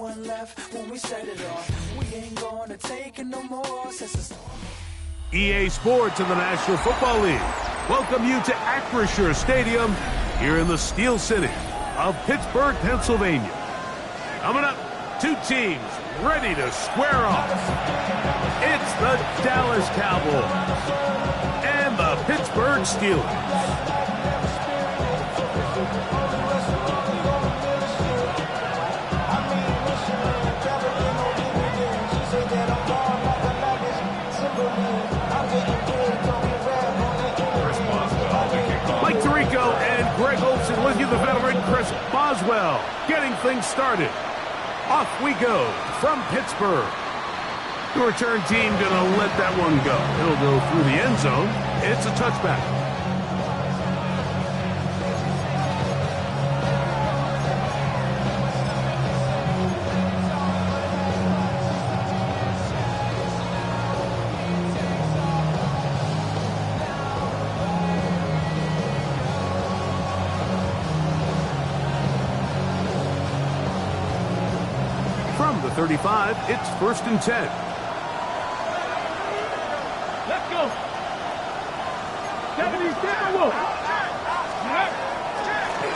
one left when we set it off. We ain't gonna take it no more since the start. EA Sports and the National Football League welcome you to Acrisure Stadium here in the Steel City of Pittsburgh, Pennsylvania. Coming up, two teams ready to square off. It's the Dallas Cowboys and the Pittsburgh Steelers. With you, the veteran Chris Boswell, getting things started. Off we go from Pittsburgh. The return team gonna let that one go. It'll go through the end zone. It's a touchback. From the 35, it's 1st and 10. Let's go. 77.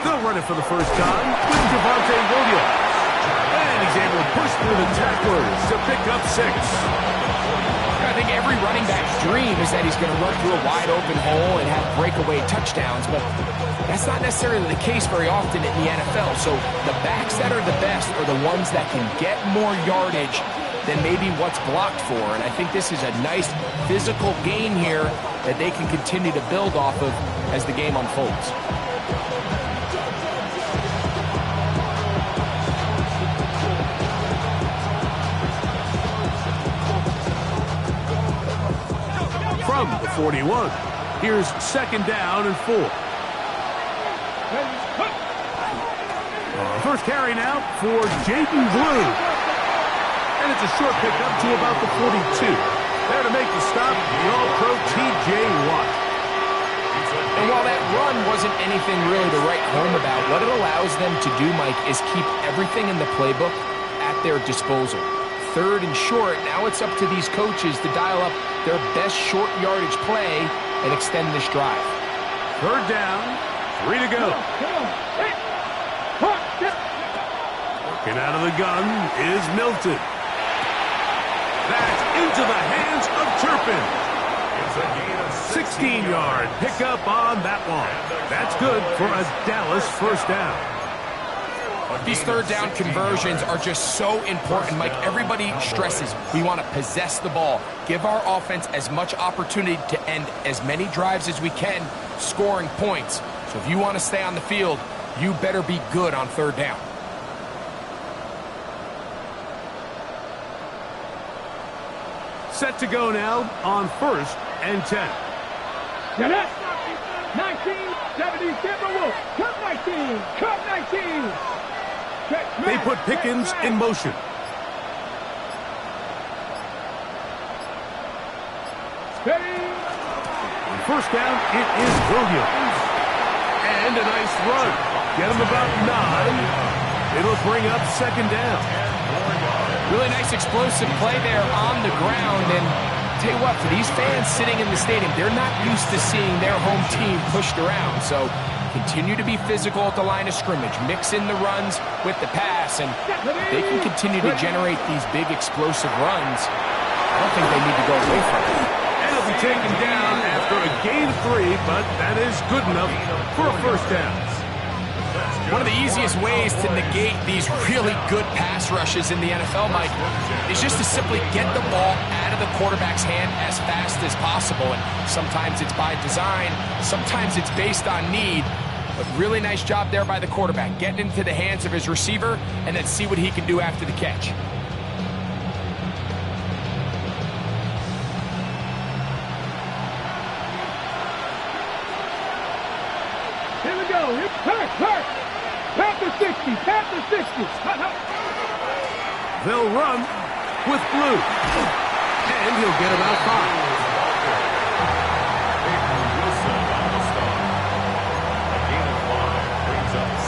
They'll run it for the first time with Javonte Williams. And he's able to push through the tacklers to pick up 6. I think every running back's dream is that he's going to run through a wide open hole and have breakaway touchdowns, but that's not necessarily the case very often in the NFL. So the backs that are the best are the ones that can get more yardage than maybe what's blocked for. And I think this is a nice physical gain here that they can continue to build off of as the game unfolds. From the 41, here's 2nd down and 4. First carry now for Jaden Blue. And it's a short pickup to about the 42. There to make the stop, the All-Pro T.J. Watt. And while that run wasn't anything really to write home about, what it allows them to do, Mike, is keep everything in the playbook at their disposal. 3rd and short, now it's up to these coaches to dial up their best short yardage play and extend this drive. 3rd down, 3 to go. Working out of the gun is Milton. That's into the hands of Turpin. 16-yard pickup on that one. That's good for a Dallas first down. These 3rd down conversions are just so important, Mike. Everybody stresses we want to possess the ball, give our offense as much opportunity to end as many drives as we can, scoring points. So if you want to stay on the field, you better be good on 3rd down. Set to go now on 1st and 10. 19, 70, Timberwolves. Cut 19, cut 19. They put Pickens in motion. On 1st down, it is Williams. And a nice run. Get him about 9. It'll bring up 2nd down. Really nice explosive play there on the ground. And tell you what, for these fans sitting in the stadium, they're not used to seeing their home team pushed around. So continue to be physical at the line of scrimmage. Mix in the runs with the pass, and they can continue to generate these big explosive runs. I don't think they need to go away from it. And it'll be taken down after a gain of 3, but that is good enough for a 1st down. One of the easiest ways to negate these really good pass rushes in the NFL, Mike, is just to simply get the ball out of the quarterback's hand as fast as possible. And sometimes it's by design, sometimes it's based on need. But really nice job there by the quarterback, getting into the hands of his receiver and then see what he can do after the catch. Here we go. Hurt. Panther 60, Panther 60. They'll run with Blue. And he'll get about 5.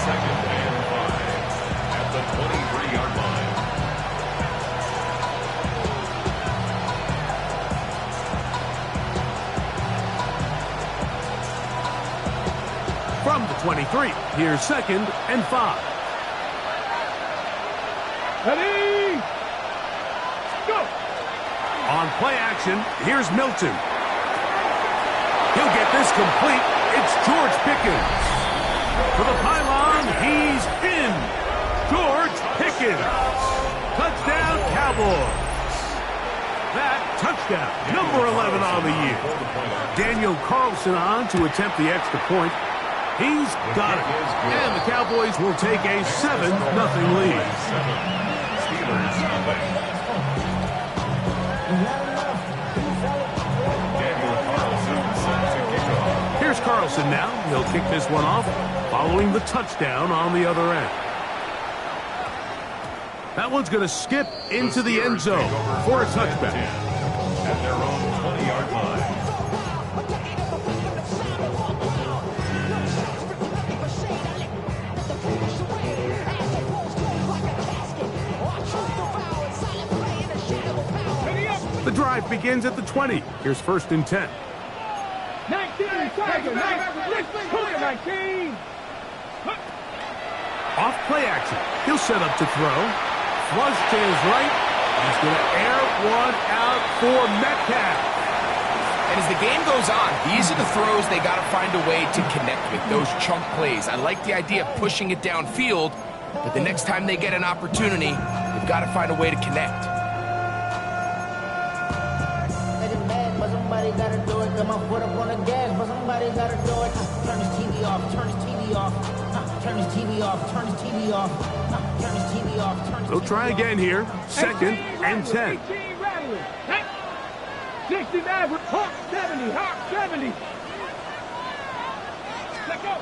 Second and 5 at the 23-yard line. 23. Here's 2nd and 5. Ready? Go! On play action, here's Milton. He'll get this complete. It's George Pickens. For the pylon, he's in. George Pickens. Touchdown, Cowboys. That touchdown, number 11 on the year. Daniel Carlson on to attempt the extra point. He's got it. And the Cowboys will take a 7-0 lead. Here's Carlson now. He'll kick this one off following the touchdown on the other end. That one's going to skip into the end zone for a touchback. At their own 20-yard line. The drive begins at the 20. Here's 1st and 10. 19, Tiger, 19. Off play action. He'll set up to throw. Flush to his right. He's going to air one out for Metcalf. And as the game goes on, these are the throws they got to find a way to connect with, those chunk plays. I like the idea of pushing it downfield, but the next time they get an opportunity, they've got to find a way to connect. Somebody gotta do it. Got my foot up on the gas, but somebody gotta do it. Turn this TV off. Turn this TV off. Turn this TV off. Turn this TV off. Turn this TV off. They'll try again here. 2nd and 10. 69, Hawk 70, Hawk 70. Let go.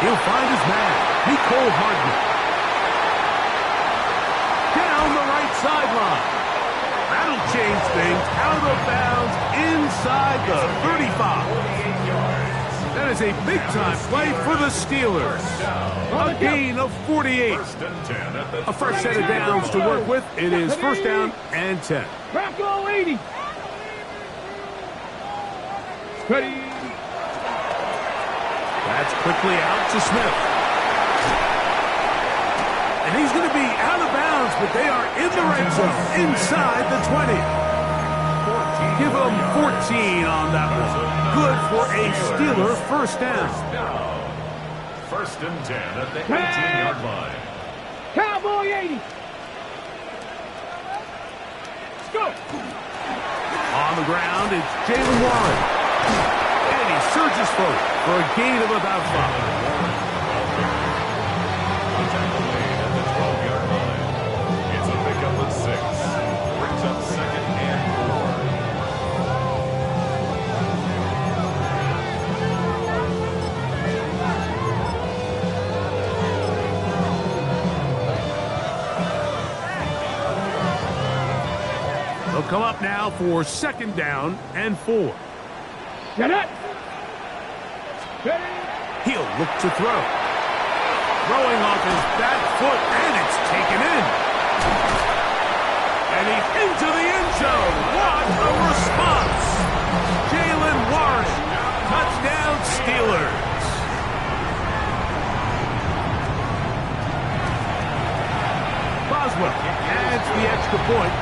He'll find his man, Nicole Hardman. Down the right sideline. That'll change things. Out of bounds inside the 35. That is a big-time play for the Steelers. A gain of 48. A fresh set of downs to work with. It is 1st down and 10. Bronco 80. Ready. That's quickly out to Smith. And he's going to be out of bounds, but they are in the red zone, inside the 20. Give them 14 on that one. Good for a Steeler 1st down. 1st and 10 at the 18-yard line. Cowboy 80. Let's go. On the ground, it's Jalen Warren. And he surges forward for a gain of about 5. They'll come up now for 2nd down and 4. Get it. He'll look to throw. Throwing off his back foot, and it's taken in. And he's into the end zone. What a response. Jalen Warren. Touchdown Steelers. Boswell adds the extra point,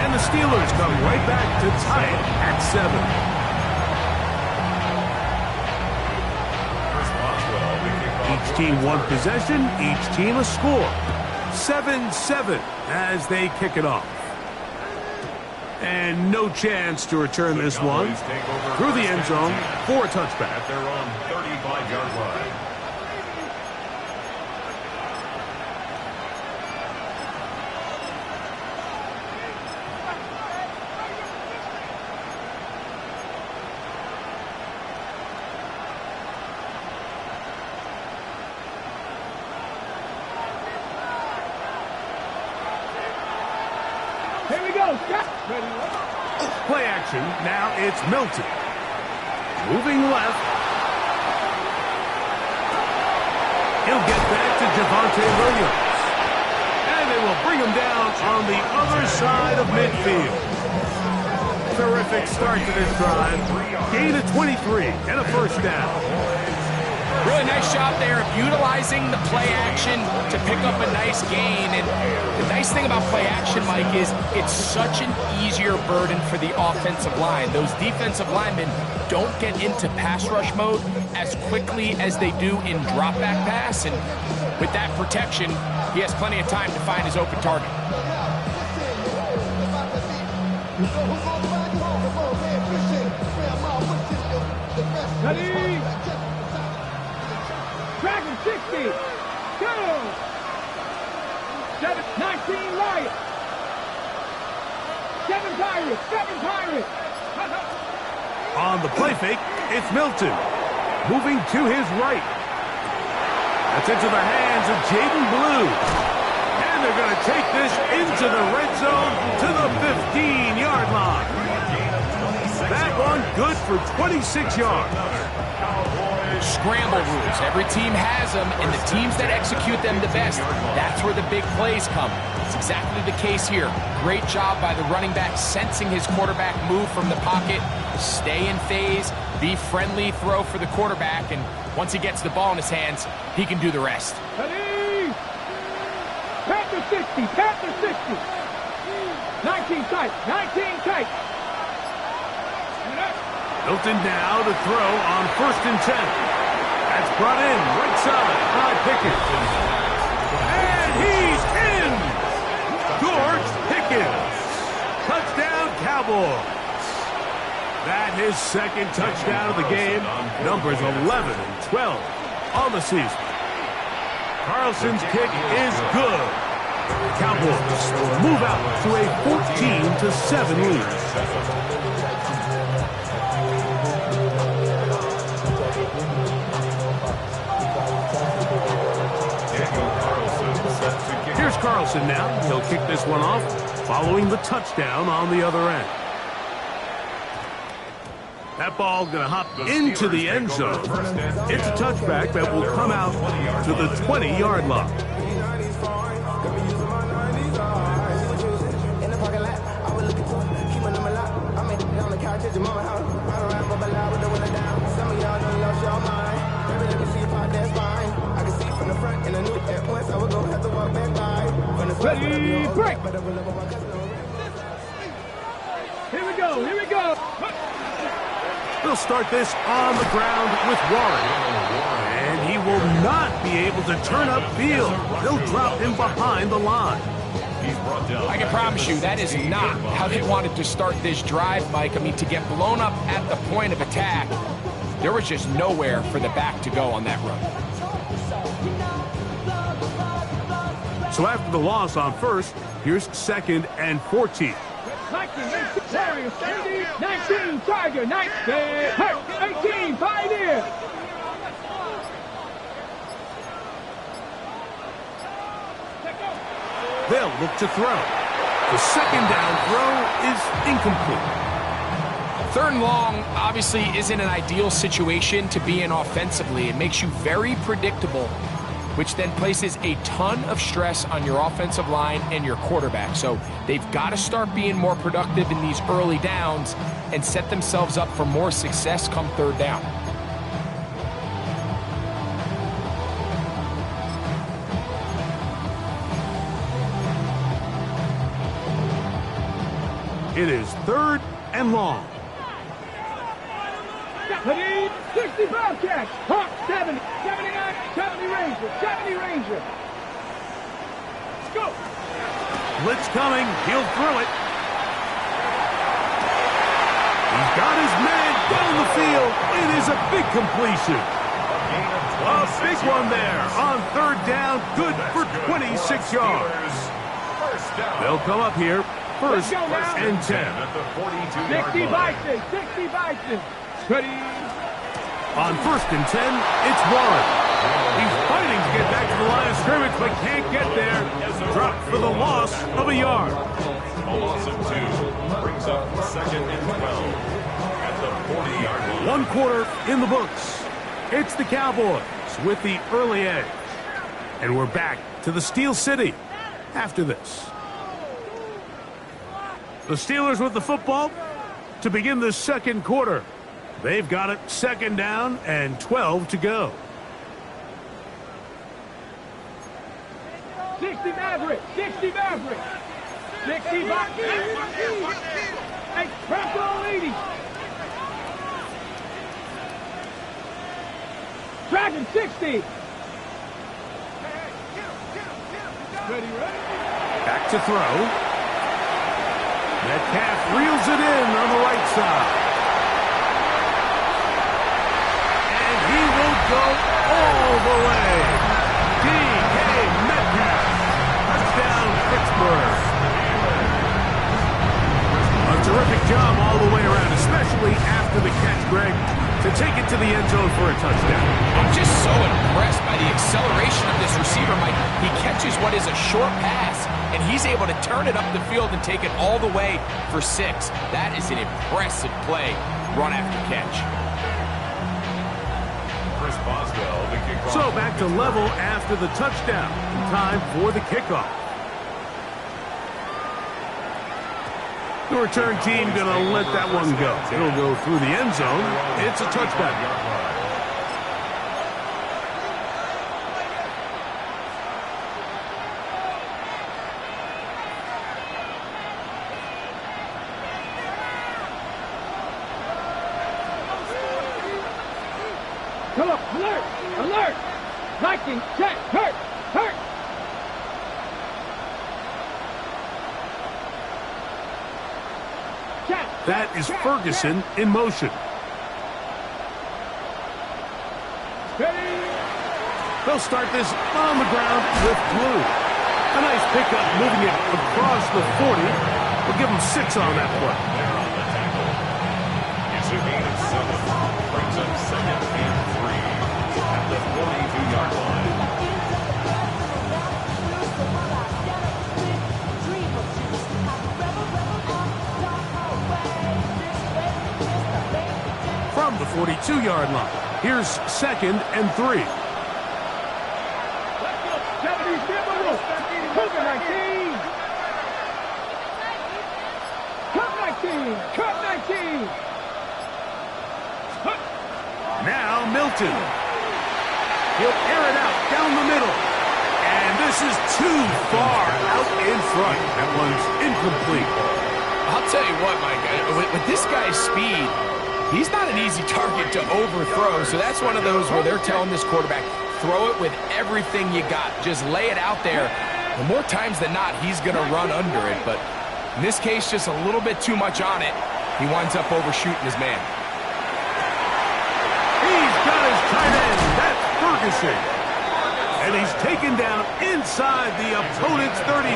and the Steelers come right back to tie it at 7. Each team one possession, each team a score. 7-7 as they kick it off. And no chance to return this one through the end zone for a touchback. At their own 35-yard line. Here we go. Play action. Now it's Milton. Moving left. He'll get back to Javonte Williams. And they will bring him down on the other side of midfield. Terrific start to this drive. Gain of 23 and a first down. Really nice job there of utilizing the play action to pick up a nice gain. And the nice thing about play action, Mike, is it's such an easier burden for the offensive line. Those defensive linemen don't get into pass rush mode as quickly as they do in drop back pass. And with that protection, he has plenty of time to find his open target. Ready? Dragon 60. Go. 19 Lions. 7 Pirates. 7 Pirates. On the play fake, it's Milton. Moving to his right. That's into the hands of Jaden Blue. And they're going to take this into the red zone to the 15-yard line. That one good for 26 yards. Scramble rules. Every team has them, and the teams that execute them the best, that's where the big plays come. It's exactly the case here. Great job by the running back sensing his quarterback move from the pocket, stay in phase, be friendly, throw for the quarterback, and once he gets the ball in his hands, he can do the rest. Ready? Panther 60, Panther 60. 19 tight, 19 tight. Milton now to throw on 1st and 10. That's brought in right side by Pickens. And he's in! George Pickens. Touchdown, Cowboys. That his second touchdown of the game. Numbers 11 and 12 on the season. Carlson's kick is good. The Cowboys move out to a 14-7 lead. Here's Carlson now. He'll kick this one off following the touchdown on the other end. That ball going to hop into the end zone. It's a touchback that will come out to the 20-yard line. Ready, break! Here we go, here we go! They'll start this on the ground with Warren. And he will not be able to turn upfield. They'll drop him behind the line. I can promise you that is not how they wanted to start this drive, Mike. I mean, to get blown up at the point of attack, there was just nowhere for the back to go on that run. So after the loss on 1st, here's 2nd and 14. 19, Tiger, 19, 18, Pioneer. They'll look to throw. The 2nd down throw is incomplete. 3rd and long obviously isn't an ideal situation to be in offensively. It makes you very predictable, which then places a ton of stress on your offensive line and your quarterback. So they've got to start being more productive in these early downs and set themselves up for more success come 3rd down. It is 3rd and long. 60 Bobcats, Hawk 70, 79, 70 Ranger, 70 Ranger. Let's go. Blitz coming, he'll throw it. He's got his man down the field. It is a big completion. A big one there on 3rd down, good for 26 yards. They'll come up here, 1st and 10. 60 Bison, 60 Bison. Ready. On 1st and 10, it's Warren. He's fighting to get back to the line of scrimmage, but can't get there. Dropped for the loss of a yard. A loss of 2 brings up 2nd and 12 at the 40-yard line. 1 quarter in the books. It's the Cowboys with the early edge. And we're back to the Steel City after this. The Steelers with the football. to begin the second quarter. They've got it second down and 12 to go. 60 Maverick. 60 Maverick. 60 back. Hey, pressure on 80. Dragon 60. Ready. Back to throw. Metcalf reels it in on the right side. And he will go all the way. D.K. Metcalf. Touchdown, Pittsburgh. A terrific job all the way around, especially after the catch, Greg, to take it to the end zone for a touchdown. I'm just so impressed by the acceleration of this receiver, Mike. He catches what is a short pass, and he's able to turn it up the field and take it all the way for 6. That is an impressive play, run after catch. Chris Boswell, the kickoff. So back to level after the touchdown. Time for the kickoff. The return team going to let that one go. It'll go through the end zone. It's a touchback. Come on, alert, alert. Lightning, check, hurt. That is Ferguson in motion. They'll start this on the ground with Blue. A nice pickup moving it across the 40. We'll give them 6 on that play. There on the tackle. It's a gain of 7. Brings up second and 3 at the 42-yard line. From the 42-yard line, here's second and 3. Cut 19. Now Milton. He'll air it out down the middle. And this is too far out in front. That one's incomplete. I'll tell you what, Mike, with this guy's speed, he's not an easy target to overthrow. So that's one of those where they're telling this quarterback, throw it with everything you got. Just lay it out there. The more times than not, he's going to run under it. But in this case, just a little bit too much on it. He winds up overshooting his man. He's got his tight end. That's Ferguson. And he's taken down inside the opponent's 35.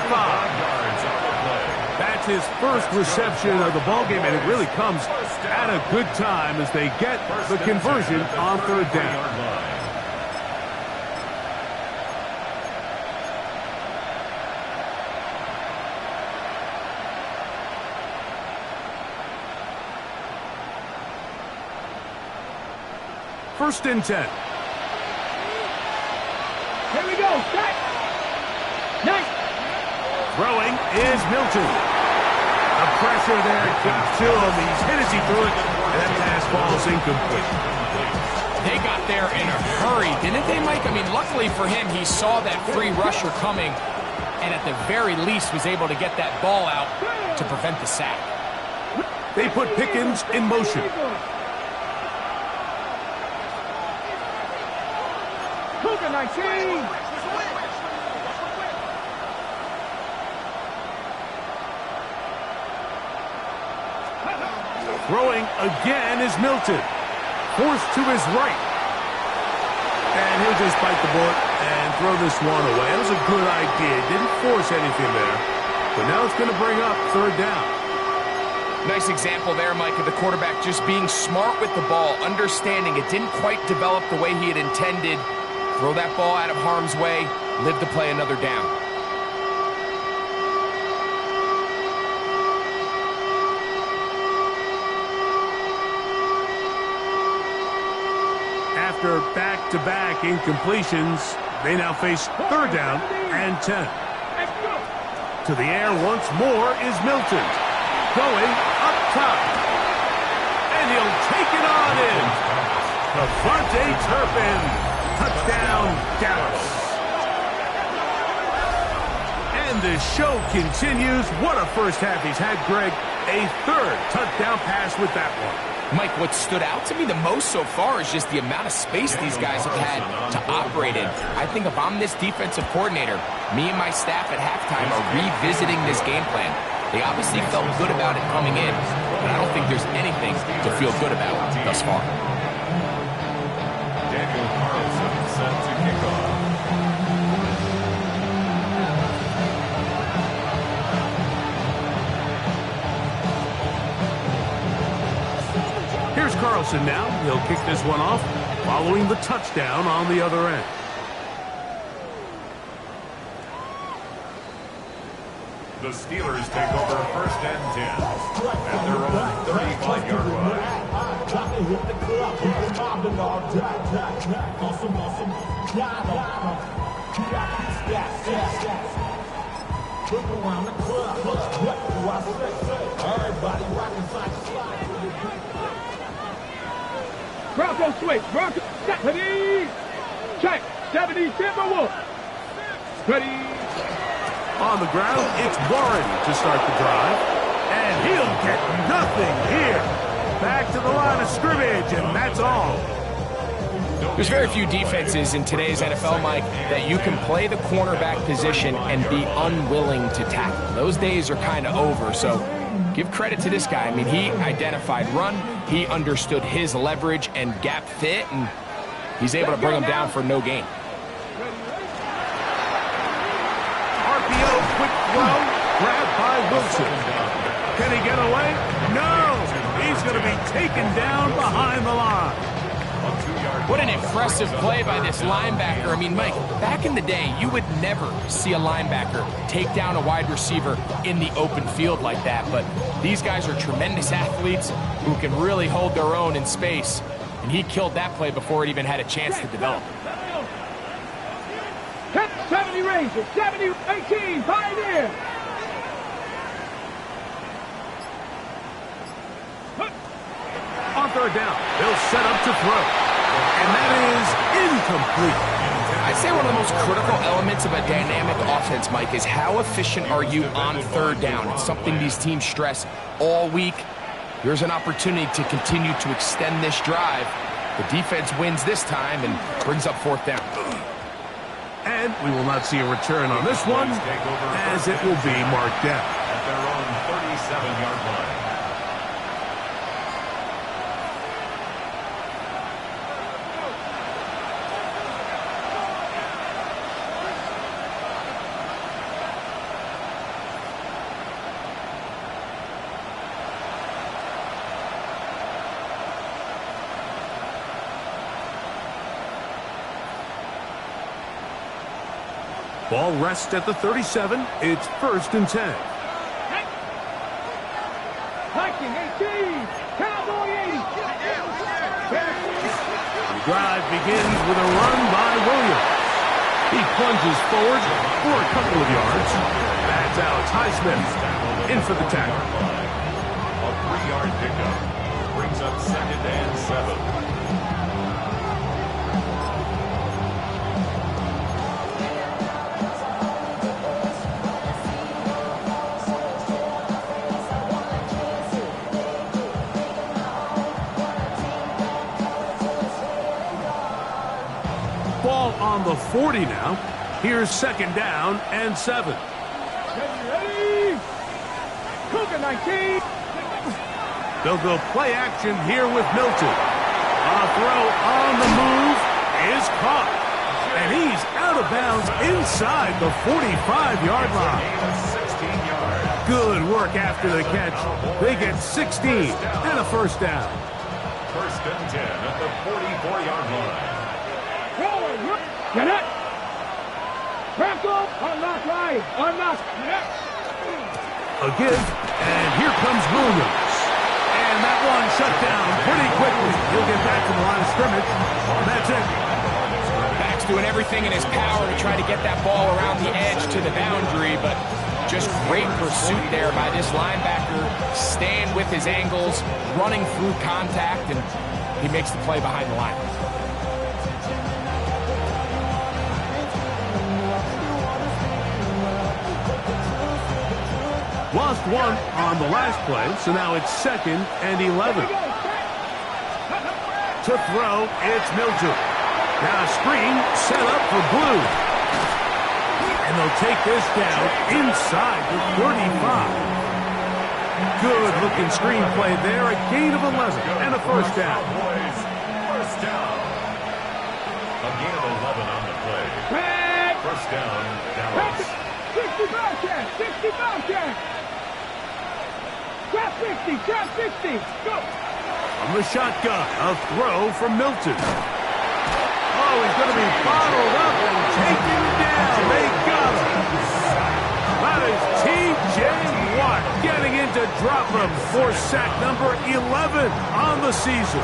That's his first reception of the ballgame, and it really comes at a good time as they get the conversion on third down. First and 10. Here we go. Set. Nice. Throwing is Milton. The pressure there got to him. He's hit as he threw it, and that pass ball's incomplete. They got there in a hurry, didn't they, Mike? I mean, luckily for him, he saw that free rusher coming, and at the very least was able to get that ball out to prevent the sack. They put Pickens in motion. Cougar 19. Throwing again is Milton. Forced to his right. And he'll just bite the bullet and throw this one away. That was a good idea. Didn't force anything there. But now it's going to bring up third down. Nice example there, Mike, of the quarterback just being smart with the ball, understanding it didn't quite develop the way he had intended. Throw that ball out of harm's way, live to play another down. After back-to-back incompletions, they now face third down and 10. To the air once more is Milton. Going up top. he'll take it on in. Devontae Turpin. Touchdown, Dallas. And the show continues. What a first half he's had, Greg. A third touchdown pass with that one. Mike, what stood out to me the most so far is just the amount of space these guys have had to operate in. I think if I'm this defensive coordinator, me and my staff at halftime are revisiting this game plan. They obviously felt good about it coming in, but I don't think there's anything to feel good about thus far. Daniel Carlson set to kick off. Here's Carlson now. He'll kick this one off following the touchdown on the other end. The Steelers take over first and 10 at their own 35-yard line. Bronco switch. Bronco. Ready. Check. 70 Timberwolves. Ready. On the ground, it's Warren to start the drive. And he'll get nothing here. Back to the line of scrimmage, and that's all. There's very few defenses in today's NFL, Mike, that you can play the cornerback position and be unwilling to tackle. Those days are kind of over, so give credit to this guy. I mean, he identified run, he understood his leverage and gap fit, and he's able to bring him down for no gain. RPO, quick throw, grabbed by Wilson. Can he get away? No! He's going to be taken down behind the line. What an impressive play by this linebacker. I mean, Mike, back in the day, you would never see a linebacker take down a wide receiver in the open field like that. But these guys are tremendous athletes who can really hold their own in space. And he killed that play before it even had a chance to develop. 70 Rangers. 70 18. Pioneer. On third down, they'll set up to throw. And that is incomplete. I'd say one of the most critical elements of a dynamic offense, Mike, is how efficient are you on third down? It's something these teams stress all week. Here's an opportunity to continue to extend this drive. The defense wins this time and brings up fourth down. And we will not see a return on this one, as it will be marked down. At their own 37-yard line. Ball rests at the 37. It's first and 10. Viking 18. Cowboy 80. The drive begins with a run by Williams. He plunges forward for a couple of yards. That's Alex Highsmith in for the tackle. A 3-yard pickup brings up second and 7. Ball on the 40 now. Here's second down and 7. Ready. Cougar 19. They'll go play action here with Milton. A throw on the move is caught. And he's out of bounds inside the 45-yard line. Good work after the catch. They get 16 and a first down. First and 10 at the 44-yard line. Get it. Bronco. Unlock right. Unlock. A give, and here comes Williams. And that one shut down pretty quickly. He'll get back to the line of scrimmage. That's it. Back's doing everything in his power to try to get that ball around the edge to the boundary, but Just great pursuit there by this linebacker, staying with his angles, running through contact, and he makes the play behind the line. Lost one on the last play, so now it's 2nd and 11. To throw, it's Milton. Now a screen set up for Blue. And they'll take this down inside the 35. Good-looking screen play there. A gain of 11 and a first down. First down. A gain of 11 on the play. First down, Dallas. 60 Bobcat, 60 Bobcat. Trap 60, trap 60. Go. From the shotgun, a throw from Milton. Oh, he's going to be bottled up and taken down. They got him. That is T.J. Watt getting in to drop him for sack number 11 on the season.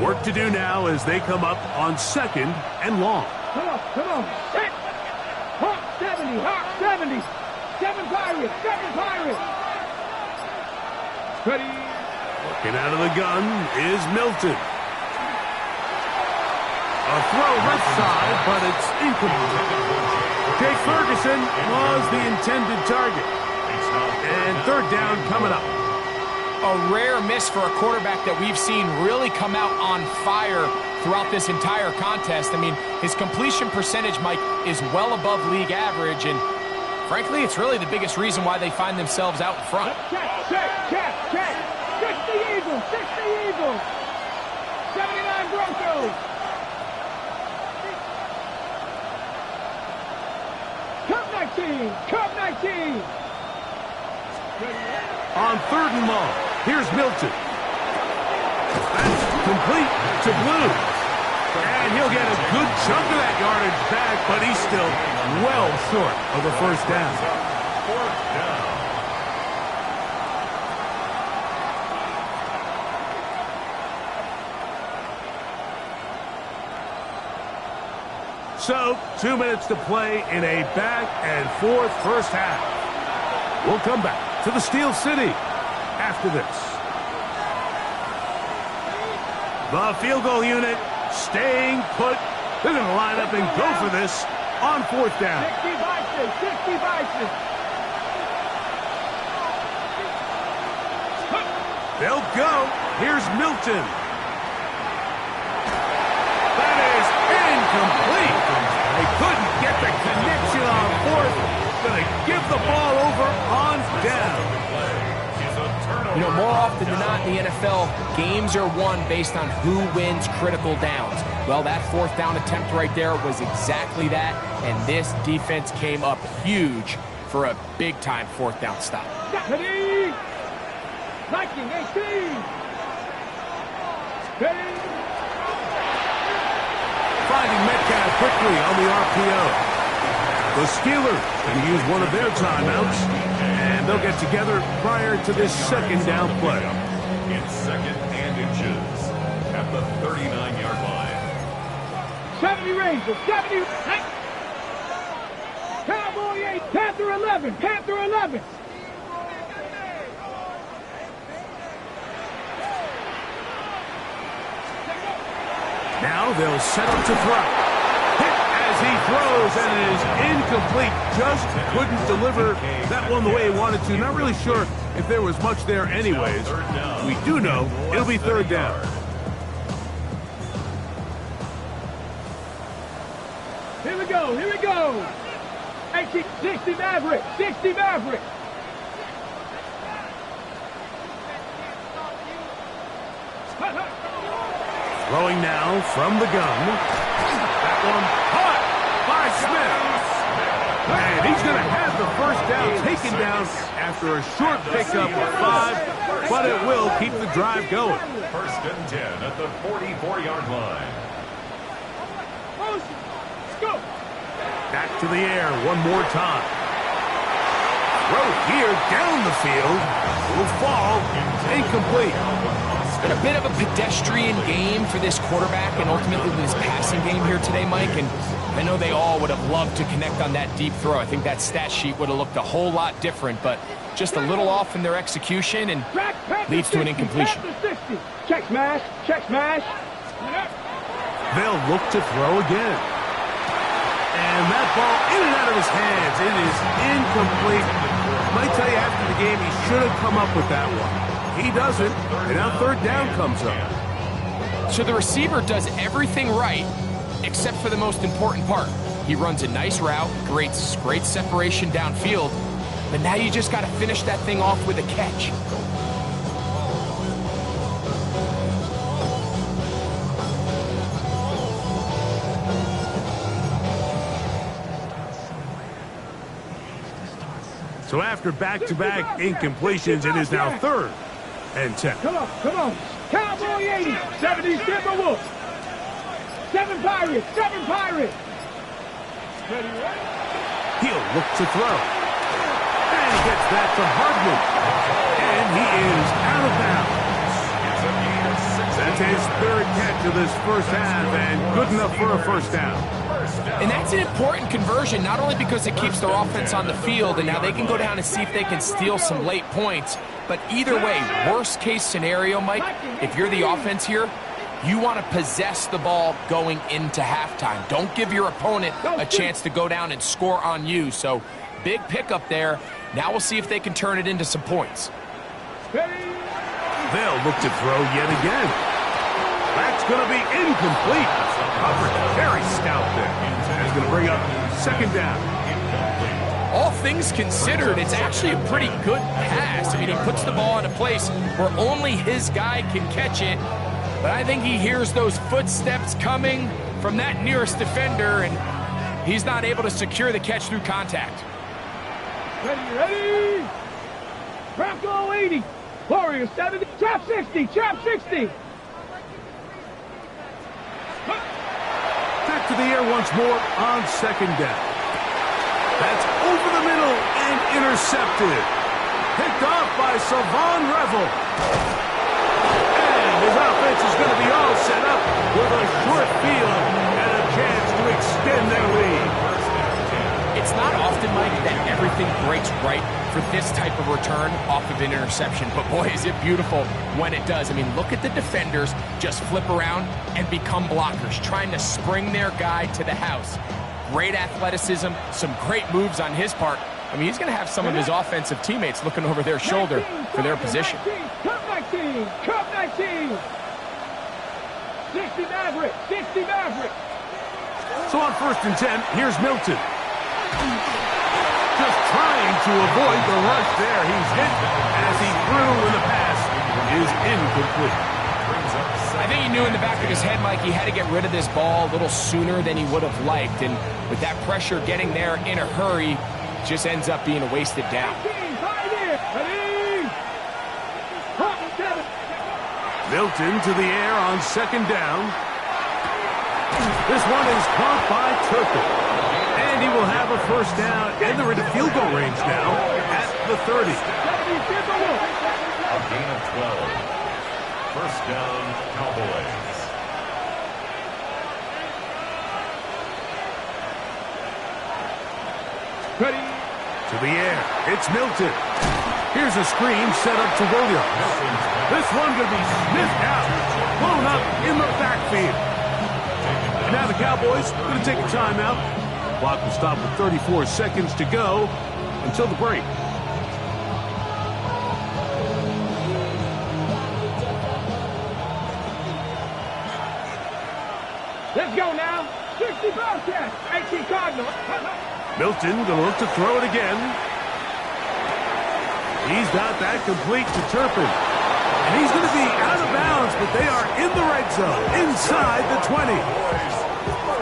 Work to do now as they come up on 2nd and long. Come on, come on. Hit. Hawk 70, Hawk 70. 7 Pirates, 7 Pirates. Ready. Working out of the gun is Milton. A throw left side, but it's incomplete. Jake Ferguson was the intended target. And 3rd down coming up. A rare miss for a quarterback that we've seen really come out on fire throughout this entire contest. I mean, his completion percentage, Mike, is well above league average, and frankly, it's really the biggest reason why they find themselves out in front. Check, check, check, check. 60 Eagles, 60 Eagles. 79 Broncos. Cup 19, Cup 19. On 3rd and long, here's Milton. That's complete to Blue. And he'll get a good chunk of that yardage back, but he's still well short of the first down. 4th down. So, 2 minutes to play in a back-and-forth first half. We'll come back to the Steel City after this. The field goal unit staying put. They're going to line up and go for this on 4th down. 60 Bison, 60 Bison. They'll go. Here's Milton. That is incomplete. They couldn't get the connection on 4th. Going to give the ball over on down. You know, more often than not in the NFL, games are won based on who wins critical downs. Well, that 4th down attempt right there was exactly that, and this defense came up huge for a big-time 4th down stop. Ready. 19, 18. Ready. Finding Metcalf quickly on the RPO. The Steelers going to use one of their timeouts, and they'll get together prior to this 2nd down play. In 2nd and inches at the 39-yard line. 70 Rangers, 70. Cowboy 8, Panther 11, Panther 11. Now they'll set up to throw. As he throws, and it is incomplete. Just couldn't deliver that one the way he wanted to. Not really sure if there was much there anyways. We do know it'll be 3rd down. Here we go, here we go. 60 Maverick, 60 Maverick. Throwing now from the gun. That one caught by Smith. And he's going to have the first down taken down after a short pickup of 5, but it will keep the drive going. First and 10 at the 44-yard line. Back to the air one more time. Throw here down the field. Will fall. Incomplete. It's been a bit of a pedestrian game for this quarterback and ultimately this passing game here today, Mike. And I know they all would have loved to connect on that deep throw. I think that stat sheet would have looked a whole lot different, but just a little off in their execution and leads to an incompletion. Check smash, check smash. They'll look to throw again. And that ball in and out of his hands. It is incomplete. Might tell you after the game he should have come up with that one. He doesn't, and now third down comes up. So the receiver does everything right except for the most important part. He runs a nice route, creates great separation downfield, but now you just got to finish that thing off with a catch. So after back-to-back incompletions, it is now 3rd and 10. Come on. Cowboy 80, 70 Timberwolves. 7 Pirates, 7 Pirates. He'll look to throw. And he gets that to Hardman. And he is out of bounds. That's his 3rd catch of this first half, and good enough for a first down. And that's an important conversion, not only because it keeps their offense on the field, and now they can go down and see if they can steal some late points, but either way, worst case scenario, Mike, if you're the offense here, you want to possess the ball going into halftime. Don't give your opponent a chance to go down and score on you. So big pickup there. Now we'll see if they can turn it into some points. They'll look to throw yet again. That's going to be incomplete. Coverage very stout there. That's going to bring up 2nd down. All things considered, it's actually a pretty good pass. I mean, he puts the ball in a place where only his guy can catch it. But I think he hears those footsteps coming from that nearest defender, and he's not able to secure the catch through contact. Ready. Bronco 80. Warriors 70. Trap 60. Trap 60. Back to the air once more on 2nd down. That's over the middle and intercepted. Picked off by Savon Revel. And his offense is going to be all set up with a short field and a chance to extend their lead. It's not often, Mike, that everything breaks right for this type of return off of an interception. But boy, is it beautiful when it does. I mean, look at the defenders just flip around and become blockers, trying to spring their guy to the house. Great athleticism, some great moves on his part. I mean, he's going to have some of his offensive teammates looking over their shoulder for their position. Cup 19, Cup 19. 60 Maverick, 60 Maverick. So on 1st and 10, here's Milton. Just trying to avoid the rush there. He's hit as he threw when the pass is incomplete. I think he knew in the back of his head, Mike, he had to get rid of this ball a little sooner than he would have liked. And with that pressure getting there in a hurry, just ends up being a wasted down. Milton to the air on 2nd down. This one is caught by Turpin. And he will have a first down, and they're into field goal range now at the 30. A gain of 12. First down, Cowboys. Ready. To the air, it's Milton. Here's a screen set up to Williams. This one going to be sniffed out, blown up in the backfield. Now the Cowboys going to take a timeout. Clock will stop with 34 seconds to go until the break. Let's go now. 60 Bobcats. 18 Cardinals. Milton going to look to throw it again. He's got that complete to Turpin. And he's going to be out of bounds, but they are in the red zone, inside the 20.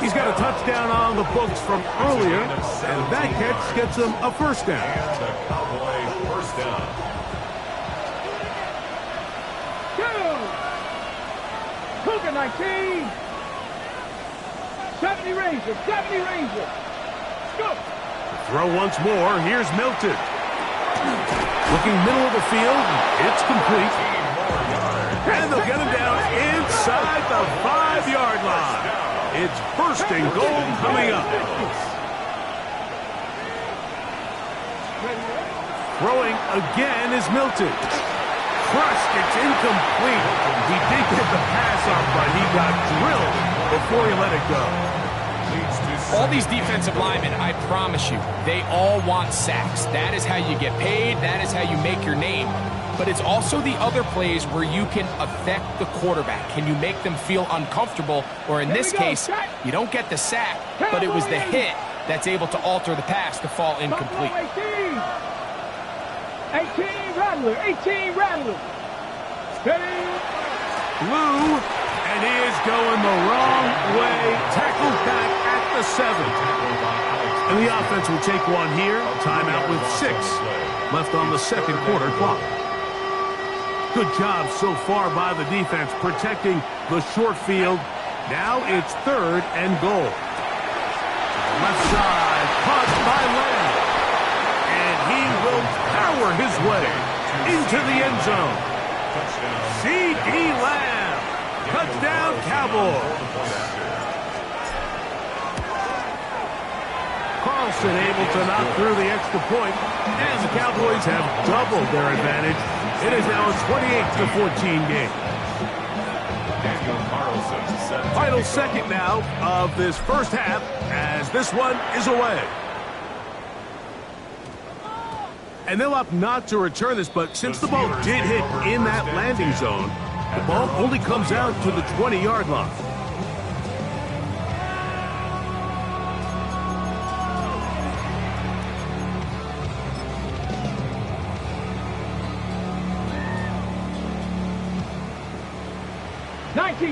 He's got a touchdown on the books from earlier, and that catch gets him a first down. And the Cowboy first down. Cougar 19. 70 Rangers, 70 Rangers. Go. Throw once more. Here's Milton. Looking middle of the field. It's complete. And they'll get him down inside the 5-yard line. It's first and goal coming up. Throwing again is Milton. Crushed. It's incomplete. He did get the pass off, but he got drilled before he let it go. All these defensive linemen, I promise you, they all want sacks. That is how you get paid. That is how you make your name. But it's also the other plays where you can affect the quarterback. Can you make them feel uncomfortable? Or in this case, you don't get the sack, but it was the hit that's able to alter the pass to fall incomplete. 18 Rattler, 18 Rattler. Steady. Lou, and he is going the wrong way. Tackled back at the 7. And the offense will take one here. Timeout with 6 left on the second quarter clock. Good job so far by the defense protecting the short field. Now it's 3rd and goal. Left side, caught by Lamb. And he will power his way into the end zone. C.D. Lamb. Touchdown, Cowboys. Carlson able to knock through the extra point, and the Cowboys have doubled their advantage. It is now a 28-14 game. Final second now of this first half as this one is away. And they'll opt not to return this, but since the ball did hit in that landing zone, the ball only comes out to the 20-yard line.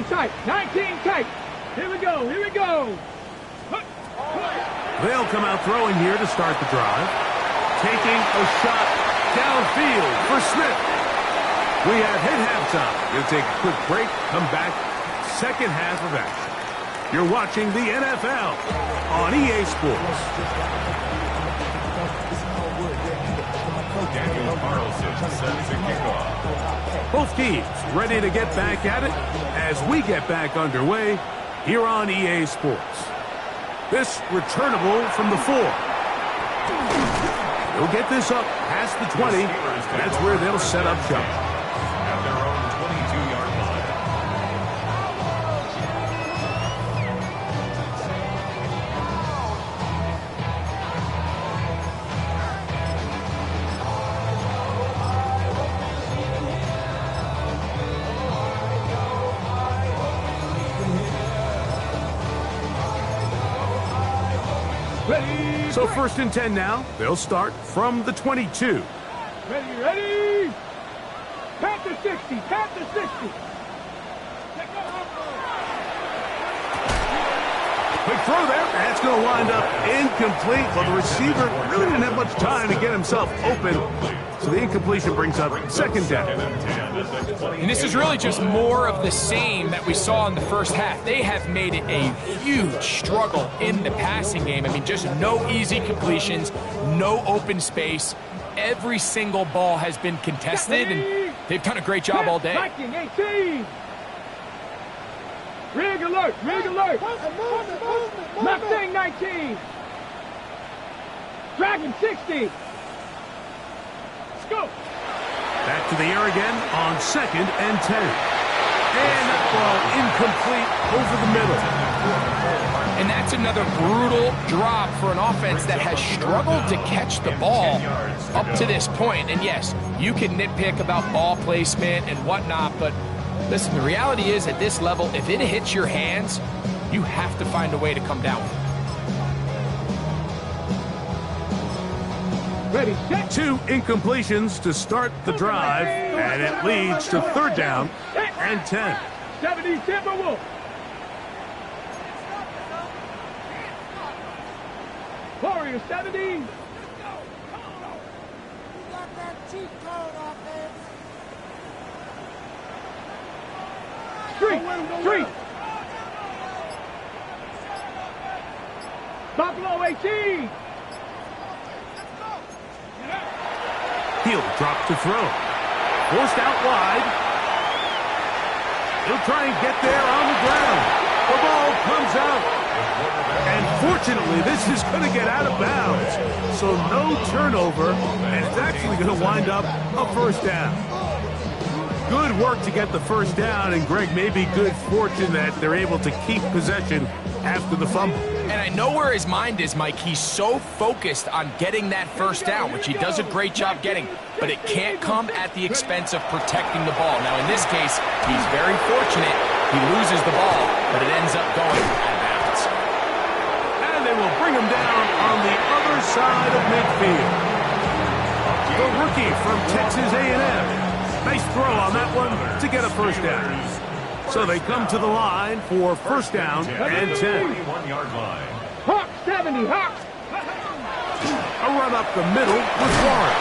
Tight, 19 tight. Here we go, here we go. They'll come out throwing here to start the drive. Taking a shot downfield for Smith. We have hit halftime. We'll take a quick break, come back, second half of action. You're watching the NFL on EA Sports. Daniel Carlson set to kick off. Both teams ready to get back at it as we get back underway here on EA Sports. This returnable from the 4. They'll get this up past the 20. That's where they'll set up shop. At their own 22-yard line. So 1st and 10 now. They'll start from the 22. Ready, ready. Panther 60, Panther 60. Quick throw there. That's going to wind up incomplete. But the receiver really didn't have much time to get himself open. So the incompletion brings up 2nd down. And this is really just more of the same that we saw in the first half. They have made it a huge struggle in the passing game. I mean, just no easy completions, no open space. Every single ball has been contested, and they've done a great job all day. Viking 18. Rig alert, rig alert. Mustang 19. Dragon 60. Let's go. Back to the air again on 2nd and 10. And that ball incomplete over the middle. And that's another brutal drop for an offense that has struggled to catch the ball up to this point. And yes, you can nitpick about ball placement and whatnot, but listen, the reality is at this level, if it hits your hands, you have to find a way to come down with it. Ready, set. 2 incompletions to start the drive, and it leads to 3rd down and 10. 70 Timberwolf. Warriors 70. You got that cheat code offense. Street. Buffalo 18. He'll drop to throw. Forced out wide. He'll try and get there on the ground. The ball comes out. And fortunately, this is going to get out of bounds. So no turnover, and it's actually going to wind up a first down. Good work to get the first down, and Greg, maybe good fortune that they're able to keep possession after the fumble. And I know where his mind is, Mike. He's so focused on getting that first down, which he does a great job getting, but it can't come at the expense of protecting the ball. Now, in this case, he's very fortunate. He loses the ball, but it ends up going out of bounds. And they will bring him down on the other side of midfield. The rookie from Texas A&M. Nice throw on that one to get a first down. So they come to the line for first down and 10. 21-yard line. Hawks 70. Hawks. A run up the middle with Warren.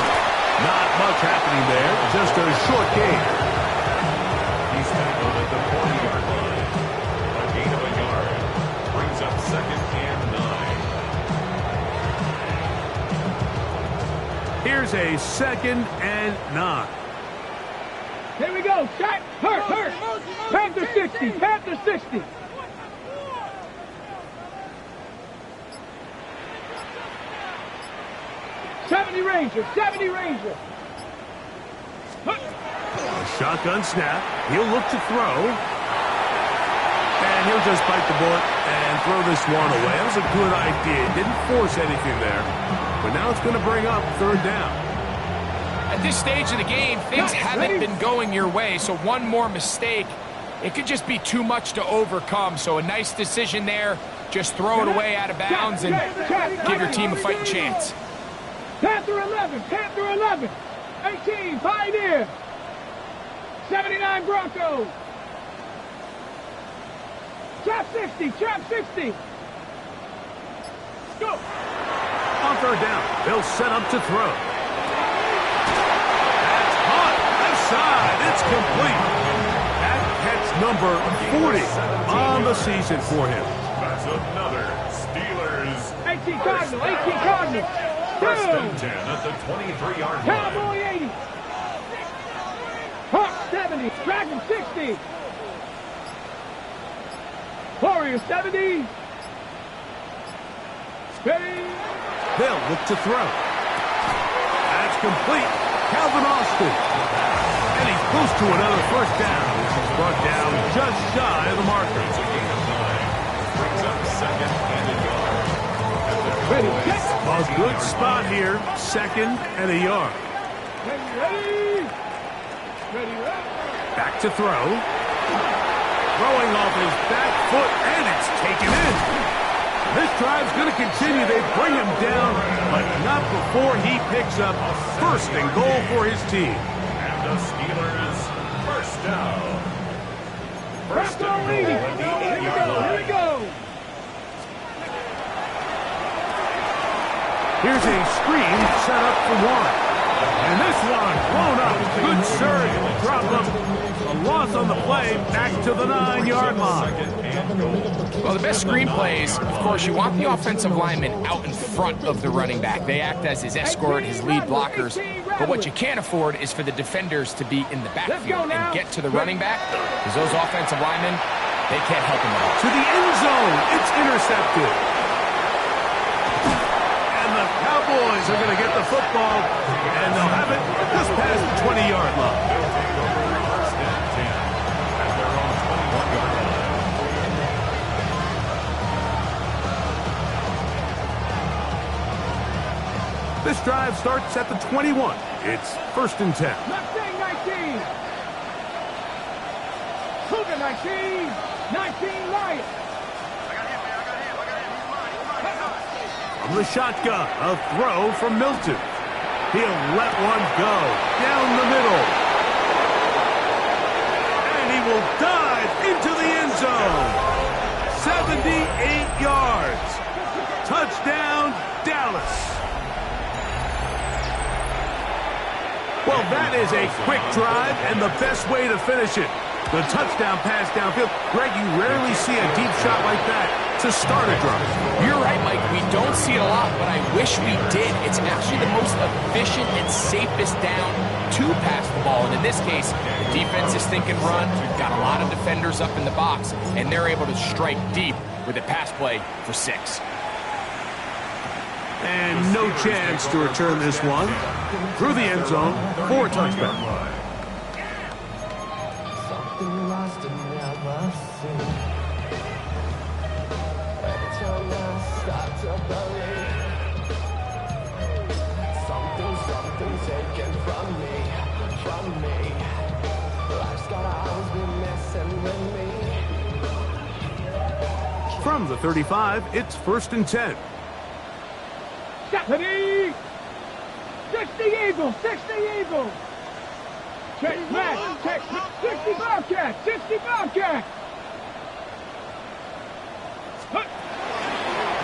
Not much happening there, just a short gain. He's tackled at the 40-yard line. A gain of a yard. Brings up second and 9. Here's a second and 9. Here we go. Shot. Hurt. Panther 60. Panther 60. '70 Ranger. Shotgun snap. He'll look to throw. And he'll just bite the bullet and throw this one away. That was a good idea. Didn't force anything there. But now it's going to bring up third down. At this stage of the game, things haven't been going your way, so one more mistake, it could just be too much to overcome. So a nice decision there. Just throw it away out of bounds and give your team a fighting chance. Panther 11. 18, Pioneer. 79 Broncos. Trap 60. Go. On third down, they'll set up to throw. That's hot. Left side. It's complete. That catch number 40 on the season for him. That's another Steelers. 18 Cardinal. First and 10 at the 23-yard line. Cowboy 80. Hawk 70. Dragon 60. Warriors 70. Ready. They'll look to throw. That's complete. Calvin Austin. And he's close to another first down. This is brought down just shy of the marker. It's a gain of 9. Brings up second and a yard. Ready. A good spot here. Second and a yard. Ready. Back to throw. Throwing off his back foot, and it's taken in. This drive's going to continue. They bring him down, but not before he picks up first and goal for his team. And the Steelers first down. First Brocco and goal 80. at the 8-yard Here line. we go. Here's a screen set up for one. And this one blown up. Good surge. Drop him. A loss on the play. Back to the 9-yard line. Well, the best screen plays, of course, you want the offensive lineman out in front of the running back. They act as his escort, his lead blockers. But what you can't afford is for the defenders to be in the backfield and get to the running back, because those offensive linemen, they can't help him at all. To the end zone. It's intercepted. And the Cowboys are going to get the football, and they'll have it just past the 20-yard line. First and 10 at their own 21-yard line. This drive starts at the 21. It's first and 10. Mustang 19. Cougar 19. 19 Lions. From the shotgun, a throw from Milton. He'll let one go down the middle. And he will dive into the end zone. 78 yards. Touchdown, Dallas. Well, that is a quick drive and the best way to finish it. The touchdown pass downfield. Greg, you rarely see a deep shot like that to start a drive. You're right, Mike. We don't see it a lot, but I wish we did. It's actually the most efficient and safest down to pass the ball. And in this case, the defense is thinking run. We've got a lot of defenders up in the box, and they're able to strike deep with a pass play for 6. And no chance to return this one. Through the end zone for a touchback. Something taken from me. Life's gotta always be messing with me. From the 35, it's 1st and 10. Stephanie! 60 Eagles! 60 Eagles! Check back! Check 60 Bobcats! 60 Bobcats!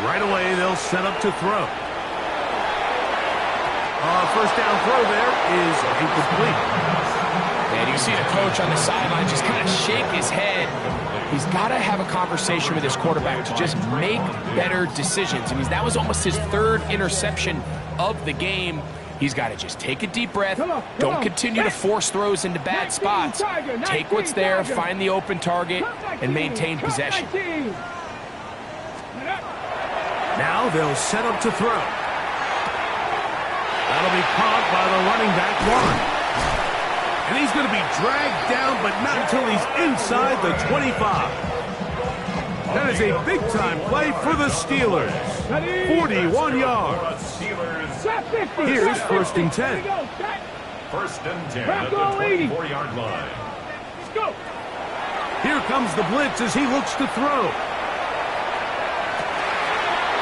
Right away, they'll set up to throw. First down throw there is incomplete. And you see the coach on the sideline just kind of shake his head. He's got to have a conversation with his quarterback to just make better decisions. I mean, that was almost his 3rd interception of the game. He's got to just take a deep breath. Don't continue to force throws into bad spots. Take what's there, find the open target, and maintain possession. Now they'll set up to throw. That'll be caught by the running back, Warren. And he's going to be dragged down, but not until he's inside the 25. That is a big-time play for the Steelers. 41 yards. Here's 1st and 10. 1st and 10 at the 24-yard line. Let's go. Here comes the blitz as he looks to throw.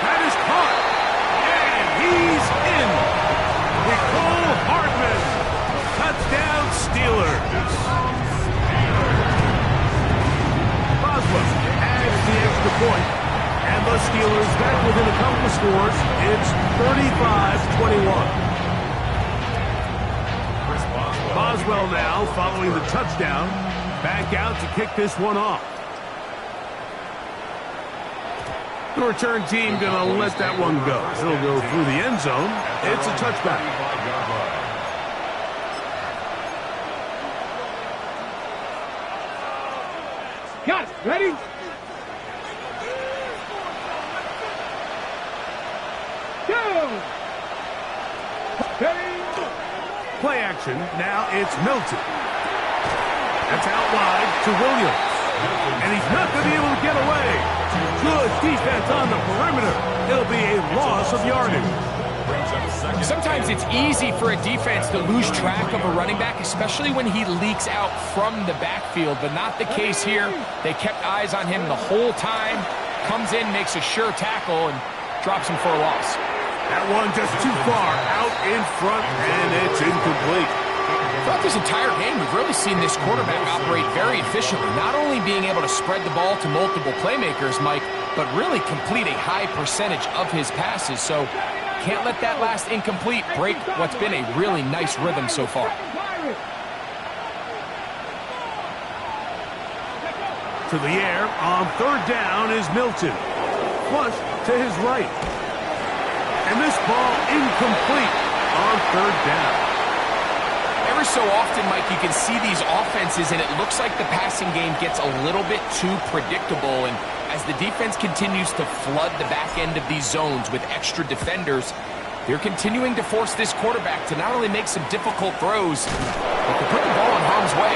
That is caught. And he's in. Nicole Hardman. Touchdown, Steelers. Boswell adds the extra point. And the Steelers back within a couple of scores. It's 35-21. Boswell now following the touchdown. Back out to kick this one off. The return team going to let that one go. It'll go through the end zone. It's a touchback. Got it. Ready? Go! Play action. Now it's Milton. That's out wide to Williams. And he's not going to be able to get away. Good defense on the perimeter. It'll be a loss of yardage. Sometimes it's easy for a defense to lose track of a running back, especially when he leaks out from the backfield, but not the case here. They kept eyes on him the whole time. Comes in, makes a sure tackle, and drops him for a loss. That one just too far out in front, and it's incomplete. Throughout this entire game, we've really seen this quarterback operate very efficiently, not only being able to spread the ball to multiple playmakers, Mike, but really complete a high percentage of his passes. So can't let that last incomplete break what's been a really nice rhythm so far. To the air on 3rd down is Milton. Flush to his right. And this ball incomplete on 3rd down. Every so often, Mike, you can see these offenses, and it looks like the passing game gets a little bit too predictable. And as the defense continues to flood the back end of these zones with extra defenders, they're continuing to force this quarterback to not only make some difficult throws, but to put the ball in harm's way.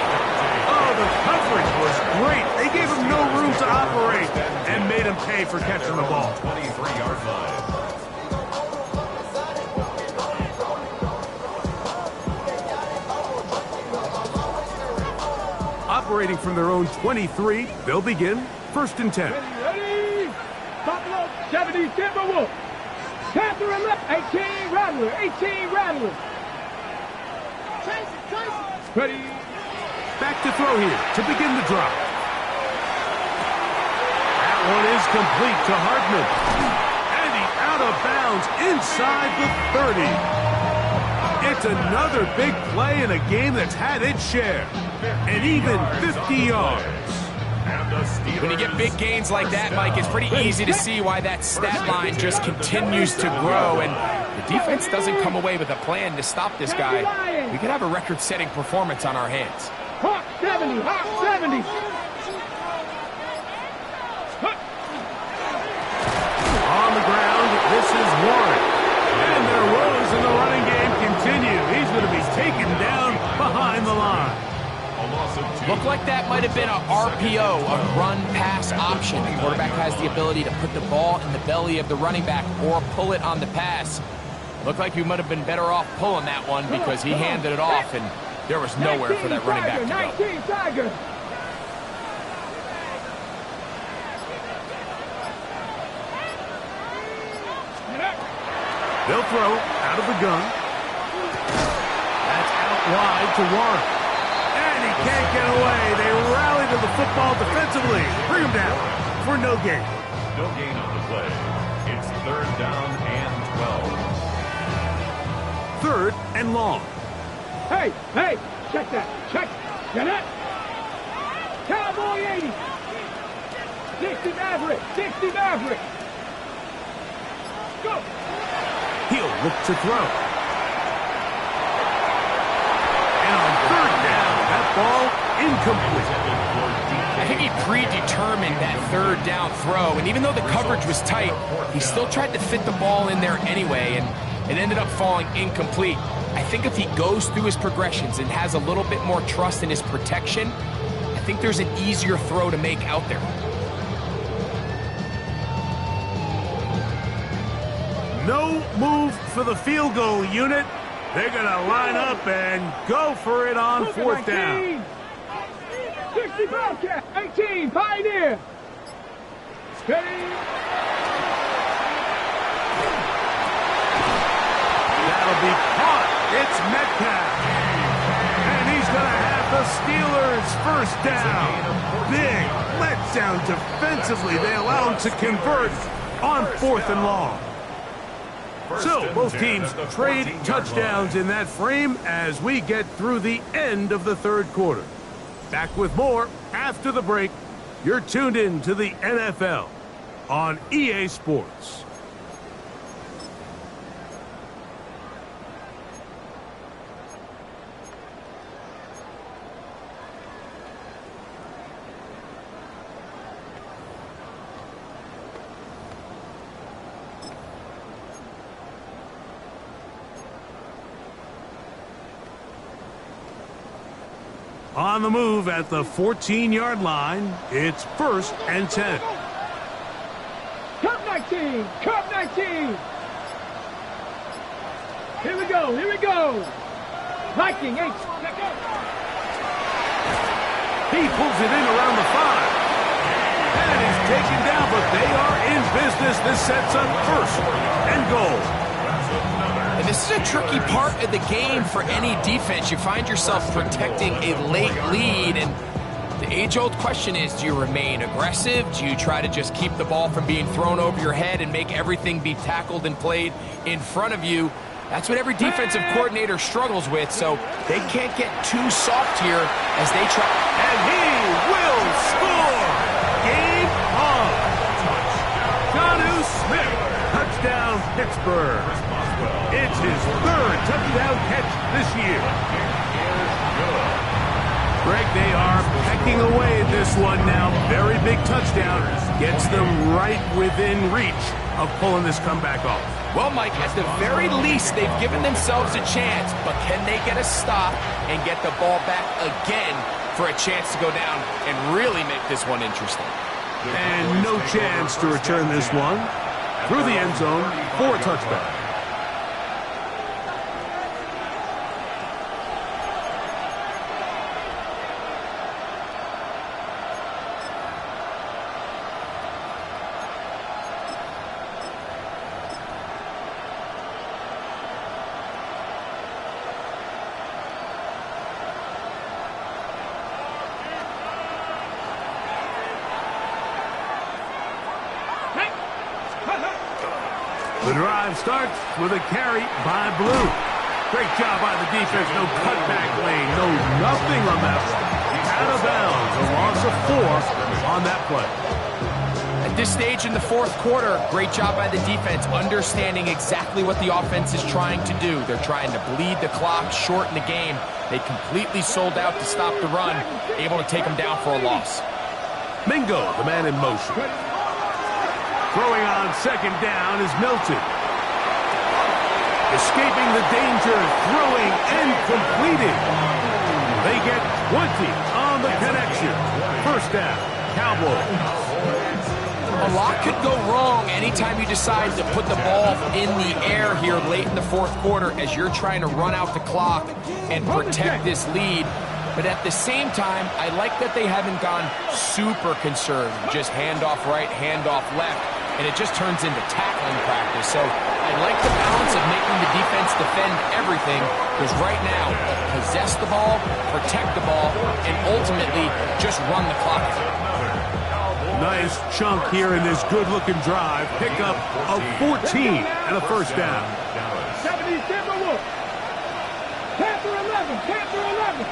Oh, the coverage was great. They gave him no room to operate and made him pay for catching the ball. 23-yard line. Operating from their own 23, they'll begin 1st and 10. Ready? Buffalo 70 Timberwolves. Catherine left. 18 Rattler. 18 Rattler. Ready? Back to throw here to begin the drive. That one is complete to Hardman. And he out of bounds inside the 30. It's another big play in a game that's had its share. And even 50 yards. When you get big gains like that, Mike, it's pretty easy to see why that stat line just continues to grow. And the defense doesn't come away with a plan to stop this guy. We could have a record-setting performance on our hands. Hawk 70, Hawk 70. On the ground, this is Warren. And their woes in the running game continue. He's going to be taken down behind the line. Looked like that might have been a RPO, a run-pass option. The quarterback has the ability to put the ball in the belly of the running back or pull it on the pass. Looked like he might have been better off pulling that one because he handed it off, and there was nowhere for that running back to go. 19 Tiger. They'll throw out of the gun. That's out wide to Warren. And he can't get away. They rally to the football defensively. Bring him down for no gain. No gain on the play. It's 3rd down and 12. 3rd and long. Hey, hey, check that, check. Get it? Cowboy 80. 60 Maverick, 60 Maverick. Go. He'll look to throw. And on 3rd down, that ball incomplete. I think he predetermined that 3rd down throw, and even though the coverage was tight, he still tried to fit the ball in there anyway, and it ended up falling incomplete. I think if he goes through his progressions and has a little bit more trust in his protection, I think there's an easier throw to make out there. No move for the field goal unit. They're going to line up and go for it on 4th down. 60 Bobcat, 18 Pioneer. Steady. That'll be caught. It's Metcalf. And he's going to have the Steelers 1st down. Big letdown defensively. They allow him to convert on 4th and long. So both teams trade touchdowns in that frame as we get through the end of the 3rd quarter. Back with more after the break. You're tuned in to the NFL on EA Sports. On the move at the 14-yard line, it's 1st and 10. Cup 19, Cup 19. Here we go, here we go. Viking 8. He pulls it in around the 5. And he's taken down, but they are in business. This sets up 1st and goal. And this is a tricky part of the game for any defense. You find yourself protecting a late lead, and the age-old question is, do you remain aggressive? Do you try to just keep the ball from being thrown over your head and make everything be tackled and played in front of you? That's what every defensive coordinator struggles with, so they can't get too soft here as they try. And he will score! Game on! Jonnu Smith, touchdown Pittsburgh. It's his 3rd touchdown catch this year. Greg, they are pecking away at this one now. Very big touchdown. Gets them right within reach of pulling this comeback off. Well, Mike, at the very least, they've given themselves a chance, but can they get a stop and get the ball back again for a chance to go down and really make this one interesting? And no chance to return this one through the end zone for a touchback. The drive starts with a carry by Blue. Great job by the defense. No cutback lane. No nothing on that one. Out of bounds. A loss of 4 on that play. At this stage in the fourth quarter, great job by the defense, understanding exactly what the offense is trying to do. They're trying to bleed the clock, shorten the game. They completely sold out to stop the run, able to take them down for a loss. Mingo, the man in motion. Throwing on second down is Milton. Escaping the danger, throwing and completing. They get 20 on the connection. First down, Cowboys. A lot could go wrong anytime you decide to put the ball in the air here late in the fourth quarter as you're trying to run out the clock and protect this lead. But at the same time, I like that they haven't gone super conservative. Just handoff right, handoff left, and it just turns into tackling practice. So I like the balance of making the defense defend everything, because right now, possess the ball, protect the ball, and ultimately just run the clock. Nice chunk here in this good-looking drive. Pickup of 14 and a first down. 70 Timberwolves. Panther 11. Panther 11.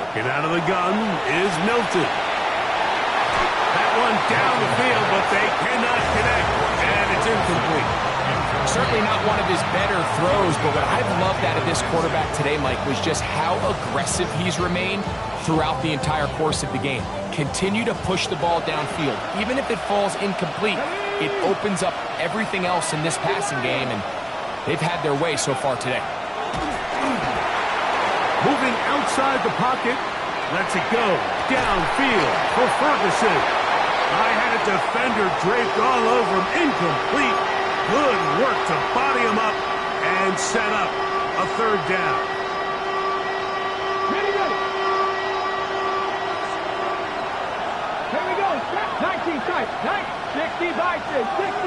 Working out of the gun is Milton. That one down the field, but they cannot connect, and it's incomplete. Certainly not one of his better throws, but what I've loved out of this quarterback today, Mike, was just how aggressive he's remained throughout the entire course of the game. Continue to push the ball downfield. Even if it falls incomplete, it opens up everything else in this passing game, and they've had their way so far today. Moving outside the pocket, lets it go downfield for Ferguson. I had a defender draped all over him, incomplete. Good work to body him up and set up a third down. Ready, ready. Here we go. 19 tight. 60 by 6. 60.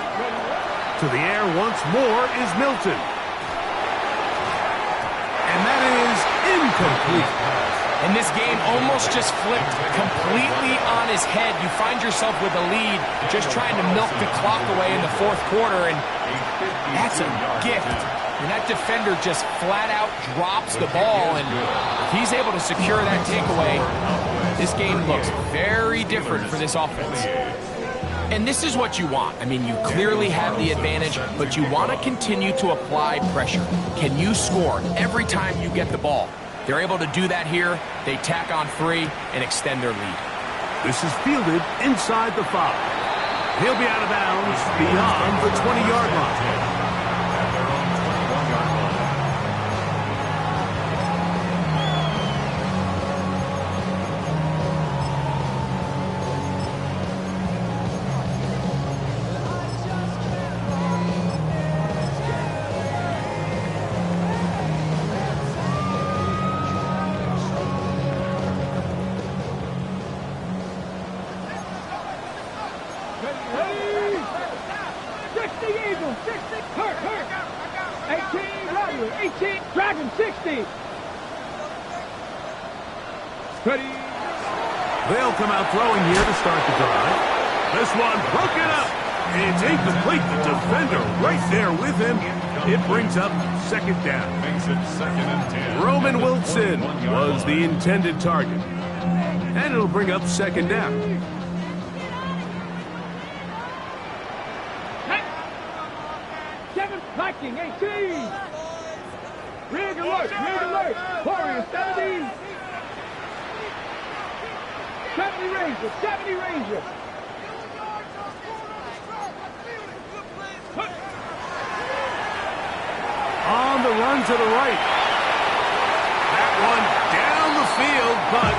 To the air once more is Milton. And that is incomplete. And this game almost just flipped completely on his head. You find yourself with a lead, just trying to milk the clock away in the fourth quarter, and that's a gift. And that defender just flat out drops the ball, and if he's able to secure that takeaway, this game looks very different for this offense. And this is what you want. I mean, you clearly have the advantage, but you want to continue to apply pressure. Can you score every time you get the ball? They're able to do that here. They tack on 3 and extend their lead. This is fielded inside the 5. He'll be out of bounds beyond the 20-yard line. They'll come out throwing here to start the drive. This one broken up. It's incomplete. The defender right there with him. It brings up second down. Makes it 2nd and 10. Roman Wilson was the intended target. And it'll bring up second down. Kevin Viking 18. Rig alert. Rig alert. Warrior 70. 70 Ranger, 70 Ranger. On the run to the right. That one down the field, but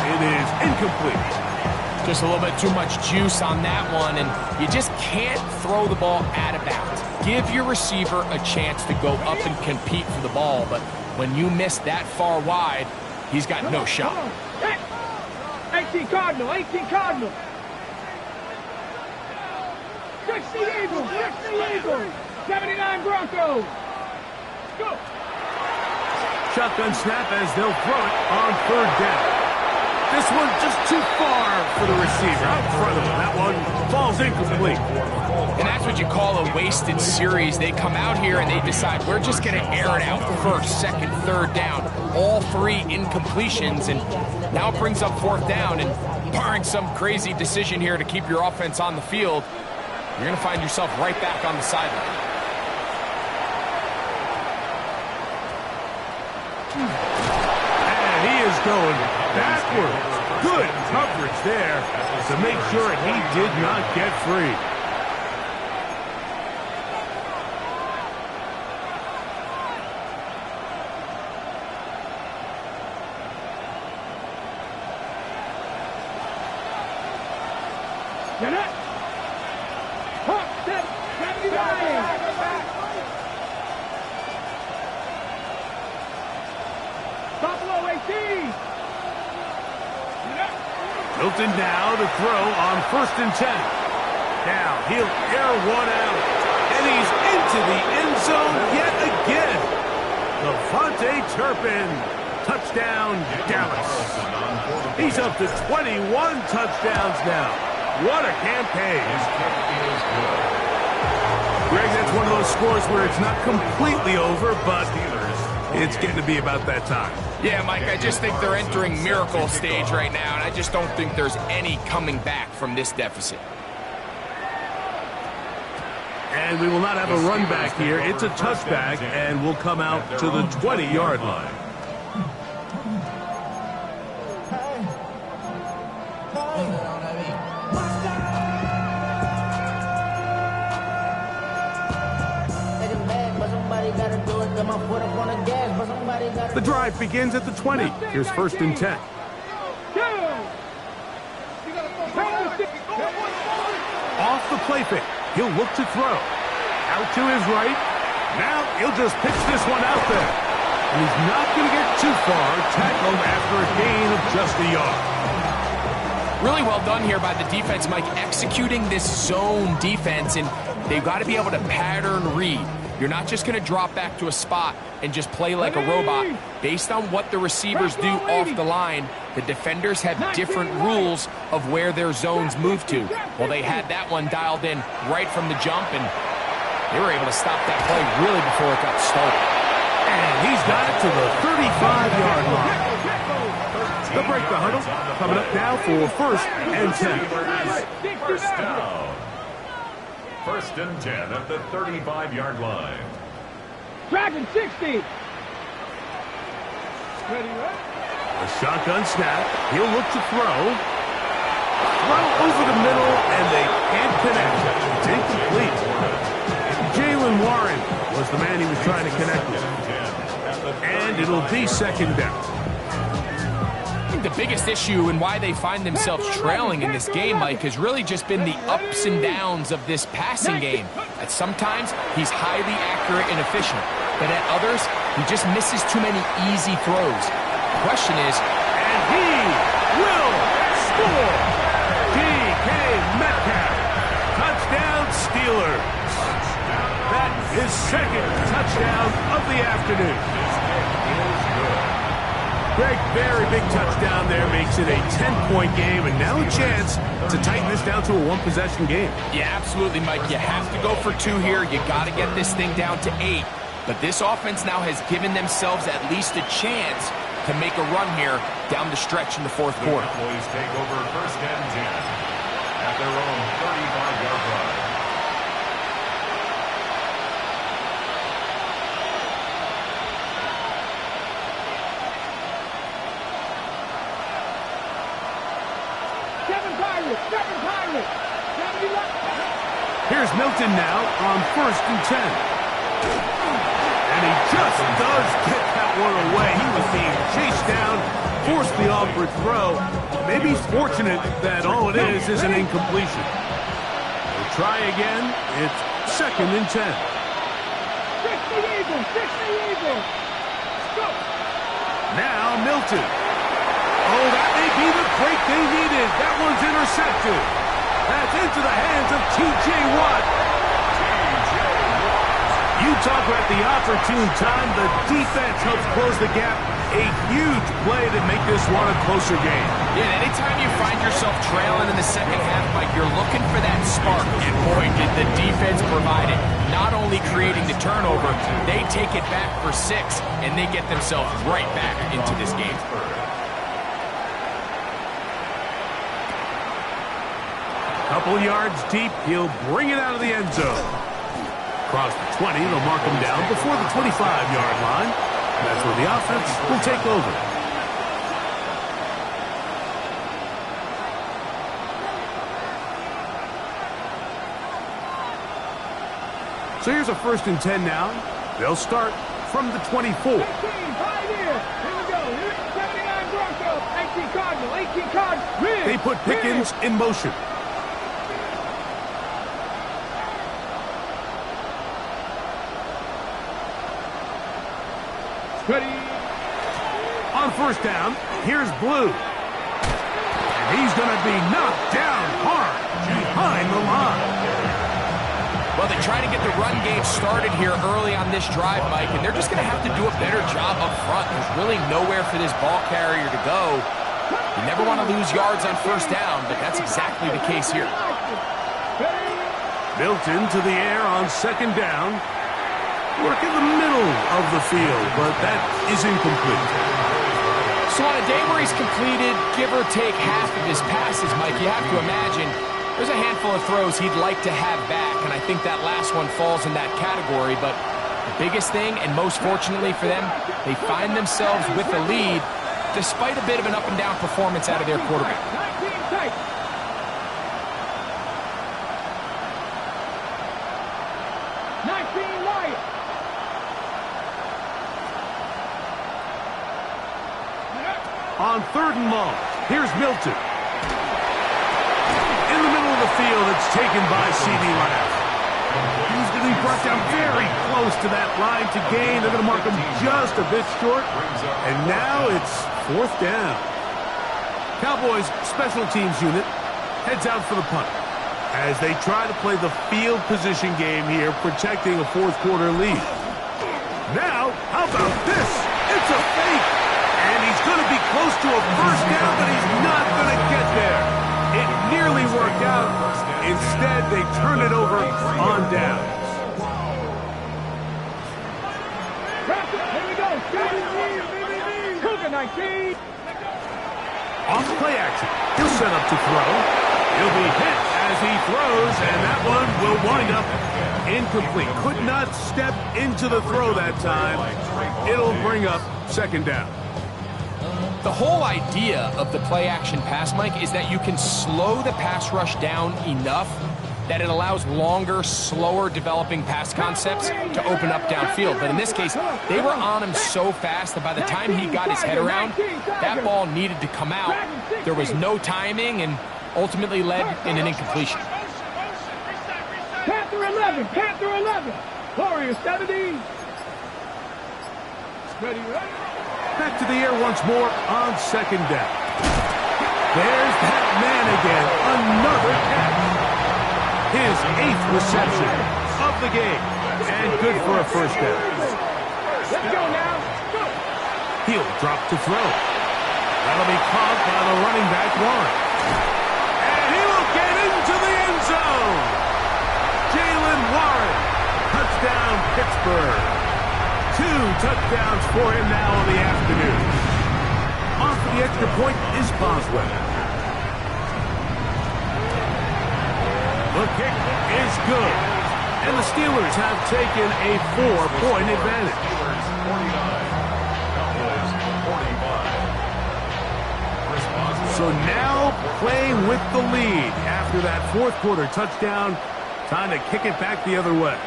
it is incomplete. Just a little bit too much juice on that one, and you just can't throw the ball out of bounds. Give your receiver a chance to go up and compete for the ball, but when you miss that far wide, he's got no shot. 18 Cardinal, 18 Cardinal. 60 Eagles, 60 Eagles. 79 Broncos. Go. Shotgun snap as they'll throw it on third down. This one just too far for the receiver. Out in front of him. That one falls incomplete. And that's what you call a wasted series. They come out here and they decide we're just going to air it out first, second, third down. All three incompletions, and now it brings up fourth down. And barring some crazy decision here to keep your offense on the field, you're going to find yourself right back on the sideline. And he is going backwards. Good coverage there to make sure he did not get free. Get it. Hop, step, Buffalo 18. Milton now to throw on 1st and 10. Now he'll air one out. And he's into the end zone yet again. Levante Turpin. Touchdown, Dallas. He's up to 21 touchdowns now. What a campaign. Greg, that's one of those scores where it's not completely over, but it's getting to be about that time. Yeah, Mike, I just think they're entering miracle stage right now, and I just don't think there's any coming back from this deficit. And we will not have a run back here. It's a touchback, and we'll come out to the 20-yard line. The drive begins at the 20. Here's 1st and 10. Off the play fake. He'll look to throw. Out to his right. Now he'll just pitch this one out there. And he's not going to get too far. Tackled after a gain of just a yard. Really well done here by the defense, Mike, executing this zone defense, and they've got to be able to pattern read. You're not just going to drop back to a spot and just play like a robot. Based on what the receivers do off the line, the defenders have different rules of where their zones move to. Well, they had that one dialed in right from the jump, and they were able to stop that play really before it got started. And he's got it to the 35-yard line. They'll break the huddle. Coming up now for 1st and 10. First down. 1st and 10 at the 35-yard line. Dragon 60. Ready, right? A shotgun snap. He'll look to throw. Throw over the middle, and they can't connect. It's incomplete. Jalen Warren was the man he was trying to connect with. And it'll be 2nd down. The biggest issue and why they find themselves trailing in this game, Mike, has really just been the ups and downs of this passing game. At sometimes, he's highly accurate and efficient, but at others, he just misses too many easy throws. The question is, and he will score! DK Metcalf, touchdown Steelers. That is 2nd touchdown of the afternoon. Greg, very big touchdown there, makes it a 10-point game, and now a chance to tighten this down to a one-possession game. Yeah, absolutely, Mike. You have to go for 2 here. You got to get this thing down to 8. But this offense now has given themselves at least a chance to make a run here down the stretch in the 4th quarter. The Cowboys take over 1st and 10 at their own 35-yard line. Here's Milton now on 1st and 10. And he just does get that one away. He was being chased down, forced the awkward throw. Maybe he's fortunate that all it is an incompletion. We'll try again. It's 2nd and 10. 60 Eagles, 60 Eagles. Go. Now Milton. Oh, that may be the break they needed. That one's intercepted. That's into the hands of T.J. Watt. You talk about the opportune time. The defense helps close the gap a huge play to make this one a closer game. Yeah, anytime you find yourself trailing in the second half, Mike, you're looking for that spark. And boy, did the defense provide it. Not only creating the turnover, they take it back for 6, and they get themselves right back into this game. Couple yards deep, he'll bring it out of the end zone. Across the 20, they'll mark him down before the 25-yard line. That's where the offense will take over. So here's a 1st and 10 now. They'll start from the 24. 18, 5 here. Here we go. 79 Broncos. 18 Cardinal. 18 Cardinal. They put Pickens in motion. Ready. On 1st down, here's Blue. And he's going to be knocked down hard behind the line. Well, they try to get the run game started here early on this drive, Mike, and they're just going to have to do a better job up front. There's really nowhere for this ball carrier to go. You never want to lose yards on 1st down, but that's exactly the case here. Built into the air on 2nd down. Work in the middle of the field, but that is incomplete. So on a day where he's completed, give or take half of his passes, Mike, you have to imagine there's a handful of throws he'd like to have back, and I think that last one falls in that category. But the biggest thing, and most fortunately for them, they find themselves with the lead despite a bit of an up-and-down performance out of their quarterback. 19 tight. On 3rd and long, here's Milton. In the middle of the field, it's taken by C.D. Lamb. He's going to be brought down very close to that line to gain. They're going to mark him just a bit short. And now it's 4th down. Cowboys special teams unit heads out for the punt as they try to play the field position game here, protecting a 4th quarter lead. Now, how about this? It's a fake. And he's going to be close to a 1st down, but he's not going to get there. It nearly worked out. Instead, they turn it over on downs. Here we go. Cougar 19. Off play action. He'll set up to throw. He'll be hit as he throws, and that one will wind up incomplete. Could not step into the throw that time. It'll bring up 2nd down. The whole idea of the play-action pass, Mike, is that you can slow the pass rush down enough that it allows longer, slower developing pass concepts to open up downfield. But in this case, they were on him so fast that by the time he got his head around, that ball needed to come out. There was no timing and ultimately led in an incompletion. Panther 11. Panther 11. Warriors 70. Ready, ready. Back to the air once more on 2nd down. There's that man again. Another catch. His 8th reception of the game. And good for a 1st down. Let's go now. Go. He'll drop to throw. That'll be caught by the running back, Warren. And he will get into the end zone. Jalen Warren. Touchdown, Pittsburgh. 2 touchdowns for him now in the afternoon. On for the extra point is Boswell. The kick is good. And the Steelers have taken a 4-point advantage. So now playing with the lead after that 4th quarter touchdown. Time to kick it back the other way.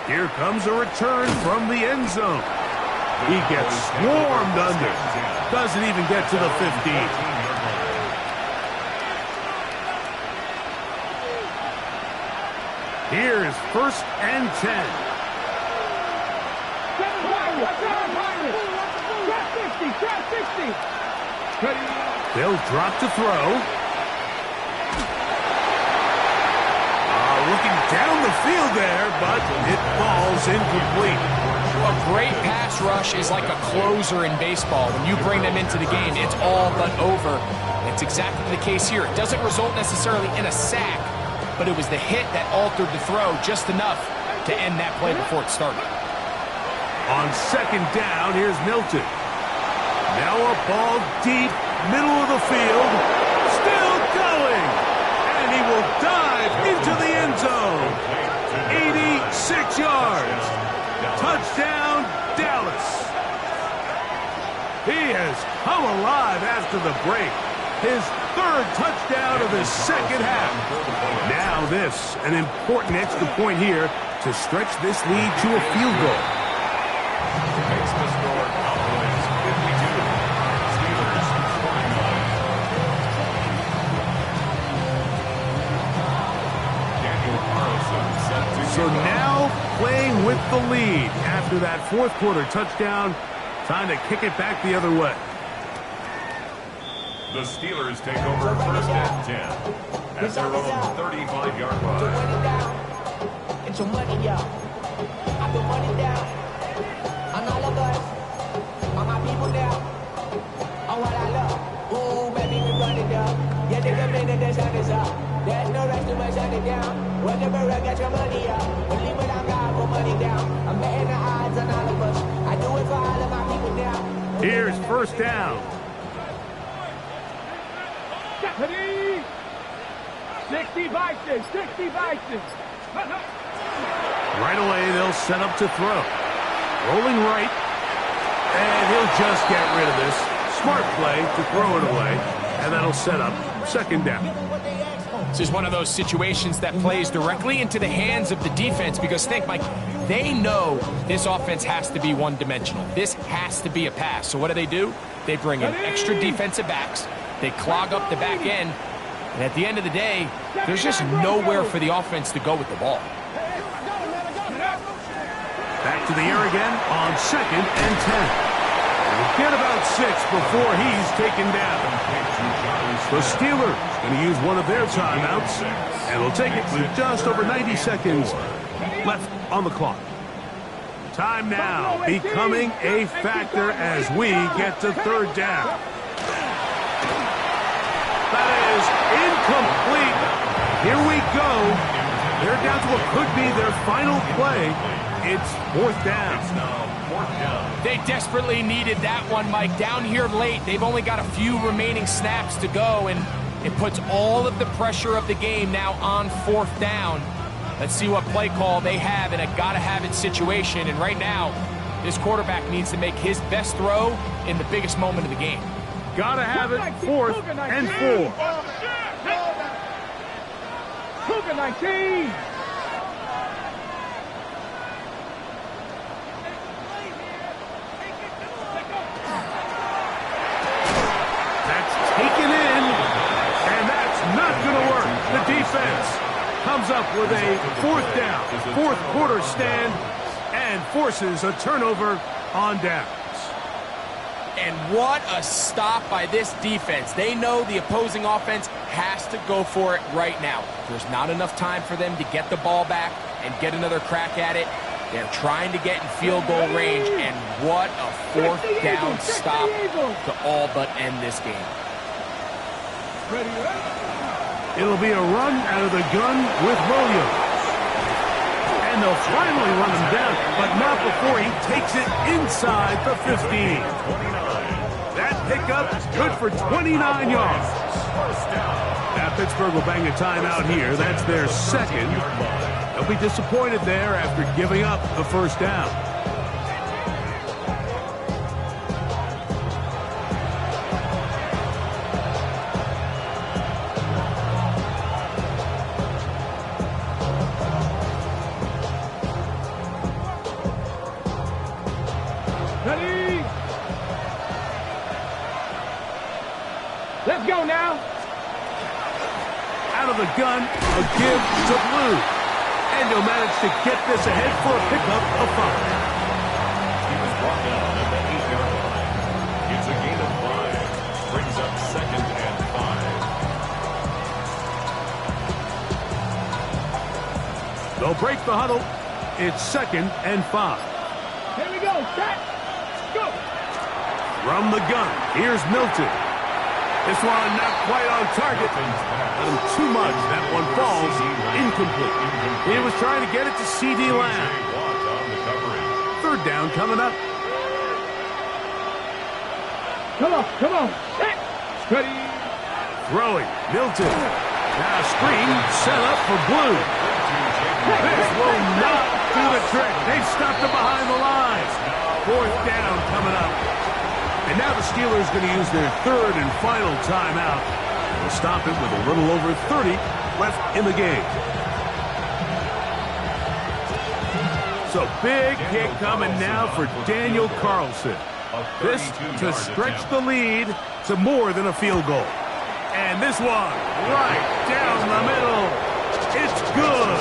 Here comes a return from the end zone. He gets swarmed under. Doesn't even get to the 15. Here's 1st and 10. They'll drop to throw. Looking down the field there, but it falls incomplete. A great pass rush is like a closer in baseball. When you bring them into the game, it's all but over. And it's exactly the case here. It doesn't result necessarily in a sack, but it was the hit that altered the throw just enough to end that play before it started. On second down, here's Milton. Now a ball deep, middle of the field. Still going. And he will dive into the end zone. 86 yards. Touchdown, Dallas. He has come alive after the break. His third touchdown of his second half. Now this, an important extra point here to stretch this lead to a field goal. Makes the score Cowboys 52, Steelers 29. Daniel Carlson set to So now playing with the lead after that fourth quarter touchdown. Time to kick it back the other way. the Steelers take over first and 10 at their own 35-yard line. Get your money out. I put money down on all of us, on my people now, on what I love. Ooh, baby, we run it down. Yeah, take a minute, the sun is up. There's no rush to shut it down. Whatever, I got your money up. Believe it, I'm God, put money down. I'm betting the odds on all of us. I do it for all of my people now. Here's first down. 60 Vikings, 60 Vikings. Right away, they'll set up to throw. Rolling right. And he'll just get rid of this. Smart play to throw it away. And that'll set up second down. This is one of those situations that plays directly into the hands of the defense because think, Mike, they know this offense has to be one-dimensional. This has to be a pass. So what do? They bring in extra defensive backs. They clog up the back end. And at the end of the day, there's just nowhere for the offense to go with the ball. Back to the air again on second and 10. We'll get about 6 before he's taken down. The Steelers going to use one of their timeouts, and will take it with just over 90 seconds left on the clock. Time now becoming a factor as we get to third down. That is incomplete. Here we go. They're down to what could be their final play. It's fourth down. They desperately needed that one, Mike. Down here late, they've only got a few remaining snaps to go, and it puts all of the pressure of the game now on fourth down. Let's see what play call they have in a gotta-have-it situation. And right now, this quarterback needs to make his best throw in the biggest moment of the game. Gotta have it, fourth and 4. Cougar 19. That's taken in, and that's not going to work. The defense comes up with a fourth down, fourth quarter stand, and forces a turnover on downs. And what a stop by this defense. They know the opposing offense has to go for it right now. There's not enough time for them to get the ball back and get another crack at it. They're trying to get in field goal range, and what a fourth down stop to all but end this game. It'll be a run out of the gun with Williams. And they'll finally run him down, but not before he takes it inside the 15. That pickup good for 29 yards. Now Pittsburgh will bang a timeout here. That's their second. They'll be disappointed there after giving up the first down. Ready? Let's go now. Out of the gun, a give to Blue. And he'll manage to get this ahead for a pickup of 5. He was brought down at the 8-yard line. It's a gain of 5. Brings up second and 5. They'll break the huddle. It's second and 5. go. Set. Go. From the gun, here's Milton. This one not quite on target. Not him too much. That one falls incomplete. He was trying to get it to C.D. Lamb. Third down coming up. Come on, come on. Set. Steady. Throwing, Milton. Now screen set up for Blue. This will not do the trick. They've stopped him behind the line. Fourth down coming up. And now the Steelers going to use their third and final timeout. They'll stop it with a little over 30 left in the game. So big hit coming now for Daniel Carlson. This to stretch the lead to more than a field goal. And this one right down the middle. It's good.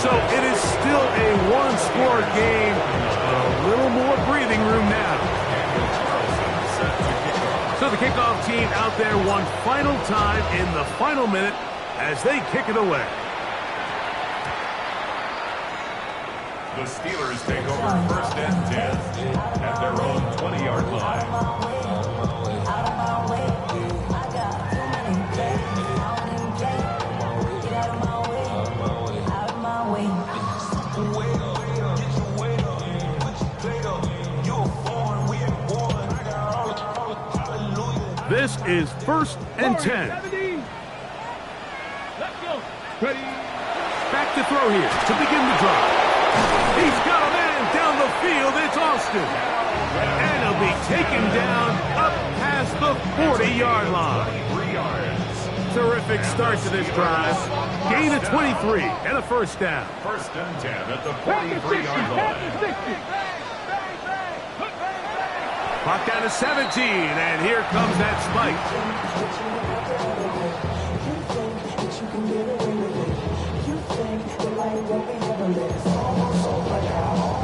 So it is still a one-score game, but a little more breathing room now. So the kickoff team out there one final time in the final minute as they kick it away. The Steelers take over first and 10 at their own 20-yard line. This is first and 10. Let's go. Ready. Back to throw here to begin the drive. He's got a man down the field. It's Austin. And he'll be taken down up past the 40-yard line. Terrific start to this drive. Gain of 23 and a first down. First and 10 at the 43-yard line. Clock down to 17, and here comes that spike.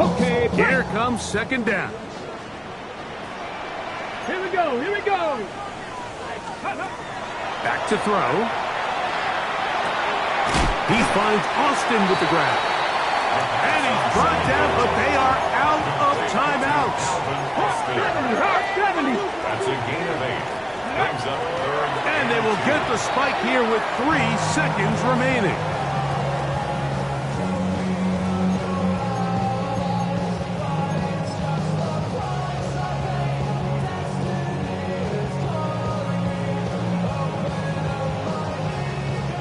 Okay, here comes second down. Here we go, here we go. Back to throw. He finds Austin with the grab. And he's brought down, but they are out of timeouts. 70. That's a gain of 8. Brings up third. And they will get the spike here with 3 seconds remaining.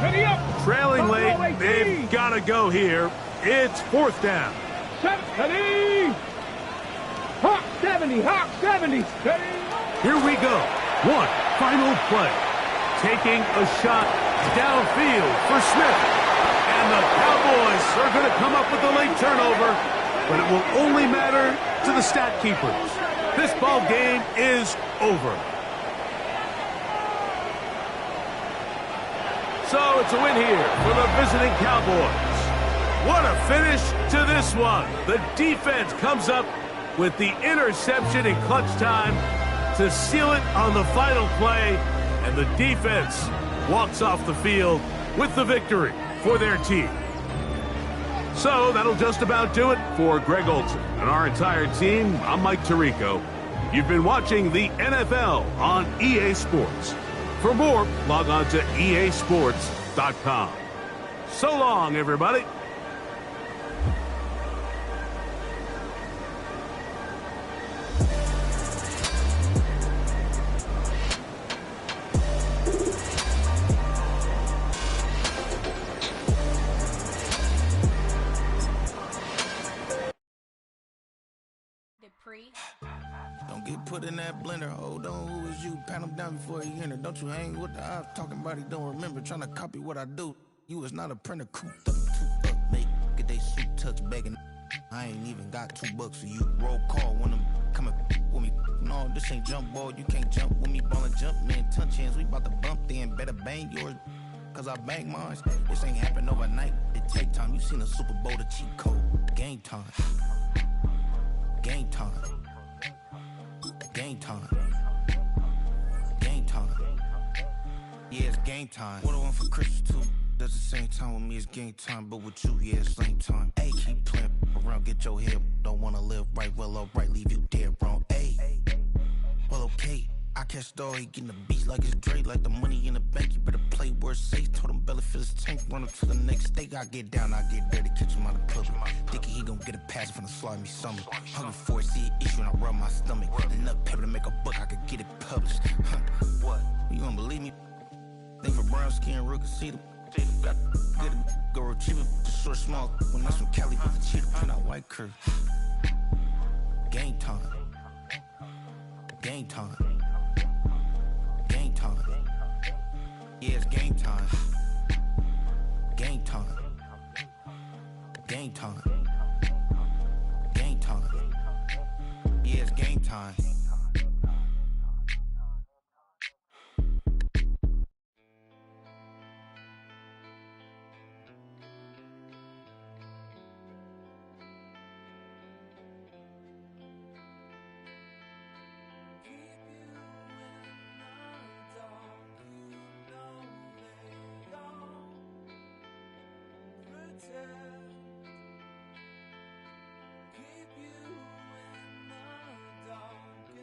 Ready up. Trailing late, they've got to go here. It's fourth down. 70. Hawk 70. Hawk 70. Ready. Here we go. One final play. Taking a shot downfield for Smith. And the Cowboys are going to come up with a late turnover, but it will only matter to the stat keepers. This ball game is over. So it's a win here for the visiting Cowboys. What a finish to this one. The defense comes up with the interception in clutch time to seal it on the final play, and the defense walks off the field with the victory for their team. So that'll just about do it for Greg Olson and our entire team. I'm Mike Tirico. You've been watching the NFL on EA Sports. For more, log on to easports.com. So long, everybody. Don't get put in that blender. Hold on, who is you? Pat him down before he enter. Don't you hang with the ops talking about he don't remember. Trying to copy what I do. You is not a printer. Cooped up, too up, make get they suit touch begging. I ain't even got $2 for you. Roll call when I'm coming with me. No, this ain't jump ball. You can't jump with me. Ballin' jump, man. Touch hands. We about to bump then. Better bang yours. Cause I bang mine. This ain't happen overnight. It take time. You seen the Super Bowl, the cheat code. Game time. Game time. Game time. Game time. Yeah, it's game time. What I want for Christmas too. That's the same time with me, it's game time. But with you, yeah, it's same time. Hey, keep playing around, get your head. Don't wanna live right, well, alright, leave you dead wrong. Ayy, well, okay. I catch dog, he getting the beats like it's Dre, like the money in the bank. You better play where it's safe. Told him belly fill his tank, run up to the next steak. I get down, I get dirty, catch him on the public. Thinking he gon' get a pass from the slimy summer. Hungry for it, see an issue and I rub my stomach. Enough paper to make a book, I could get it published. Huh. What? You don't believe me? Think for brown skin, real can see them. Got good, go retrieve it, just short, small. When I'm from Cali with the cheetah, print out white curve. Game time. Game time. Game time. Yeah, it's game time. Game time. Game time. Game time. Yeah, it's game time. Keep you in the dark.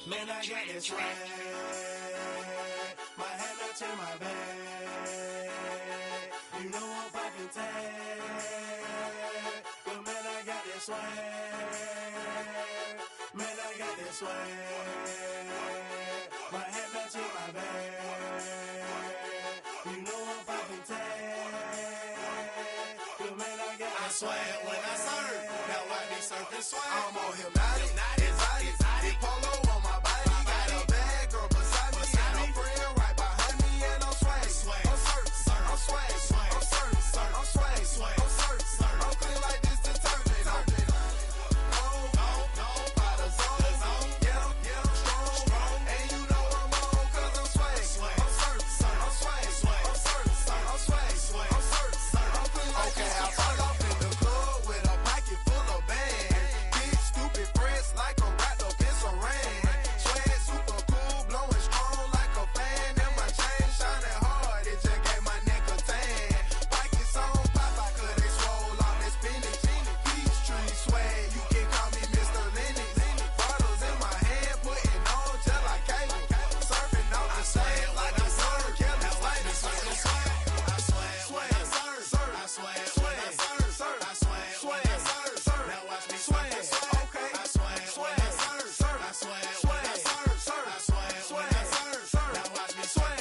Man, I got this swag. My hand up to my bag. You know I'm poppin' tag. But man, I got this swag. Man, I got this swag. My hand up to my bag. You know I'm poppin' tag. But man, I got this swag. When I serve, now I be surfing swag. I'm on hypnotic, exotic, polo on my body. Got a bad girl beside me, and a friend right behind me, and I'm swag. I'm surf, I'm swag, I'm surf, I'm swag, I'm surf, I'm clean like this detergent. No, by the zone, yeah, strong, and you know I'm on 'cause I'm swag. I'm surf, I'm swag, I'm surf, I'm swag, I'm surf, I'm clean like this. Okay, I fall off in the club with a pocket full of bags. Big stupid friends like a wrapped up in saran. Swag super cool, blowing strong like a fan. And my chain shining hard, it just gave my neck a tan. Pockets on pop, 'cause they swole on this spinach. Peachtree swag, you can call me Mr. Lennox. Bottles in my hand, putting on just like cable. Surfing off the sand like a surf. Kelly Slater, swag. I swag, I surf. I swag, I surf. I swag, I surf. Now watch me swag. Okay, I swag, I surf. I swag, I surf. I swag, I surf. Now watch me swag.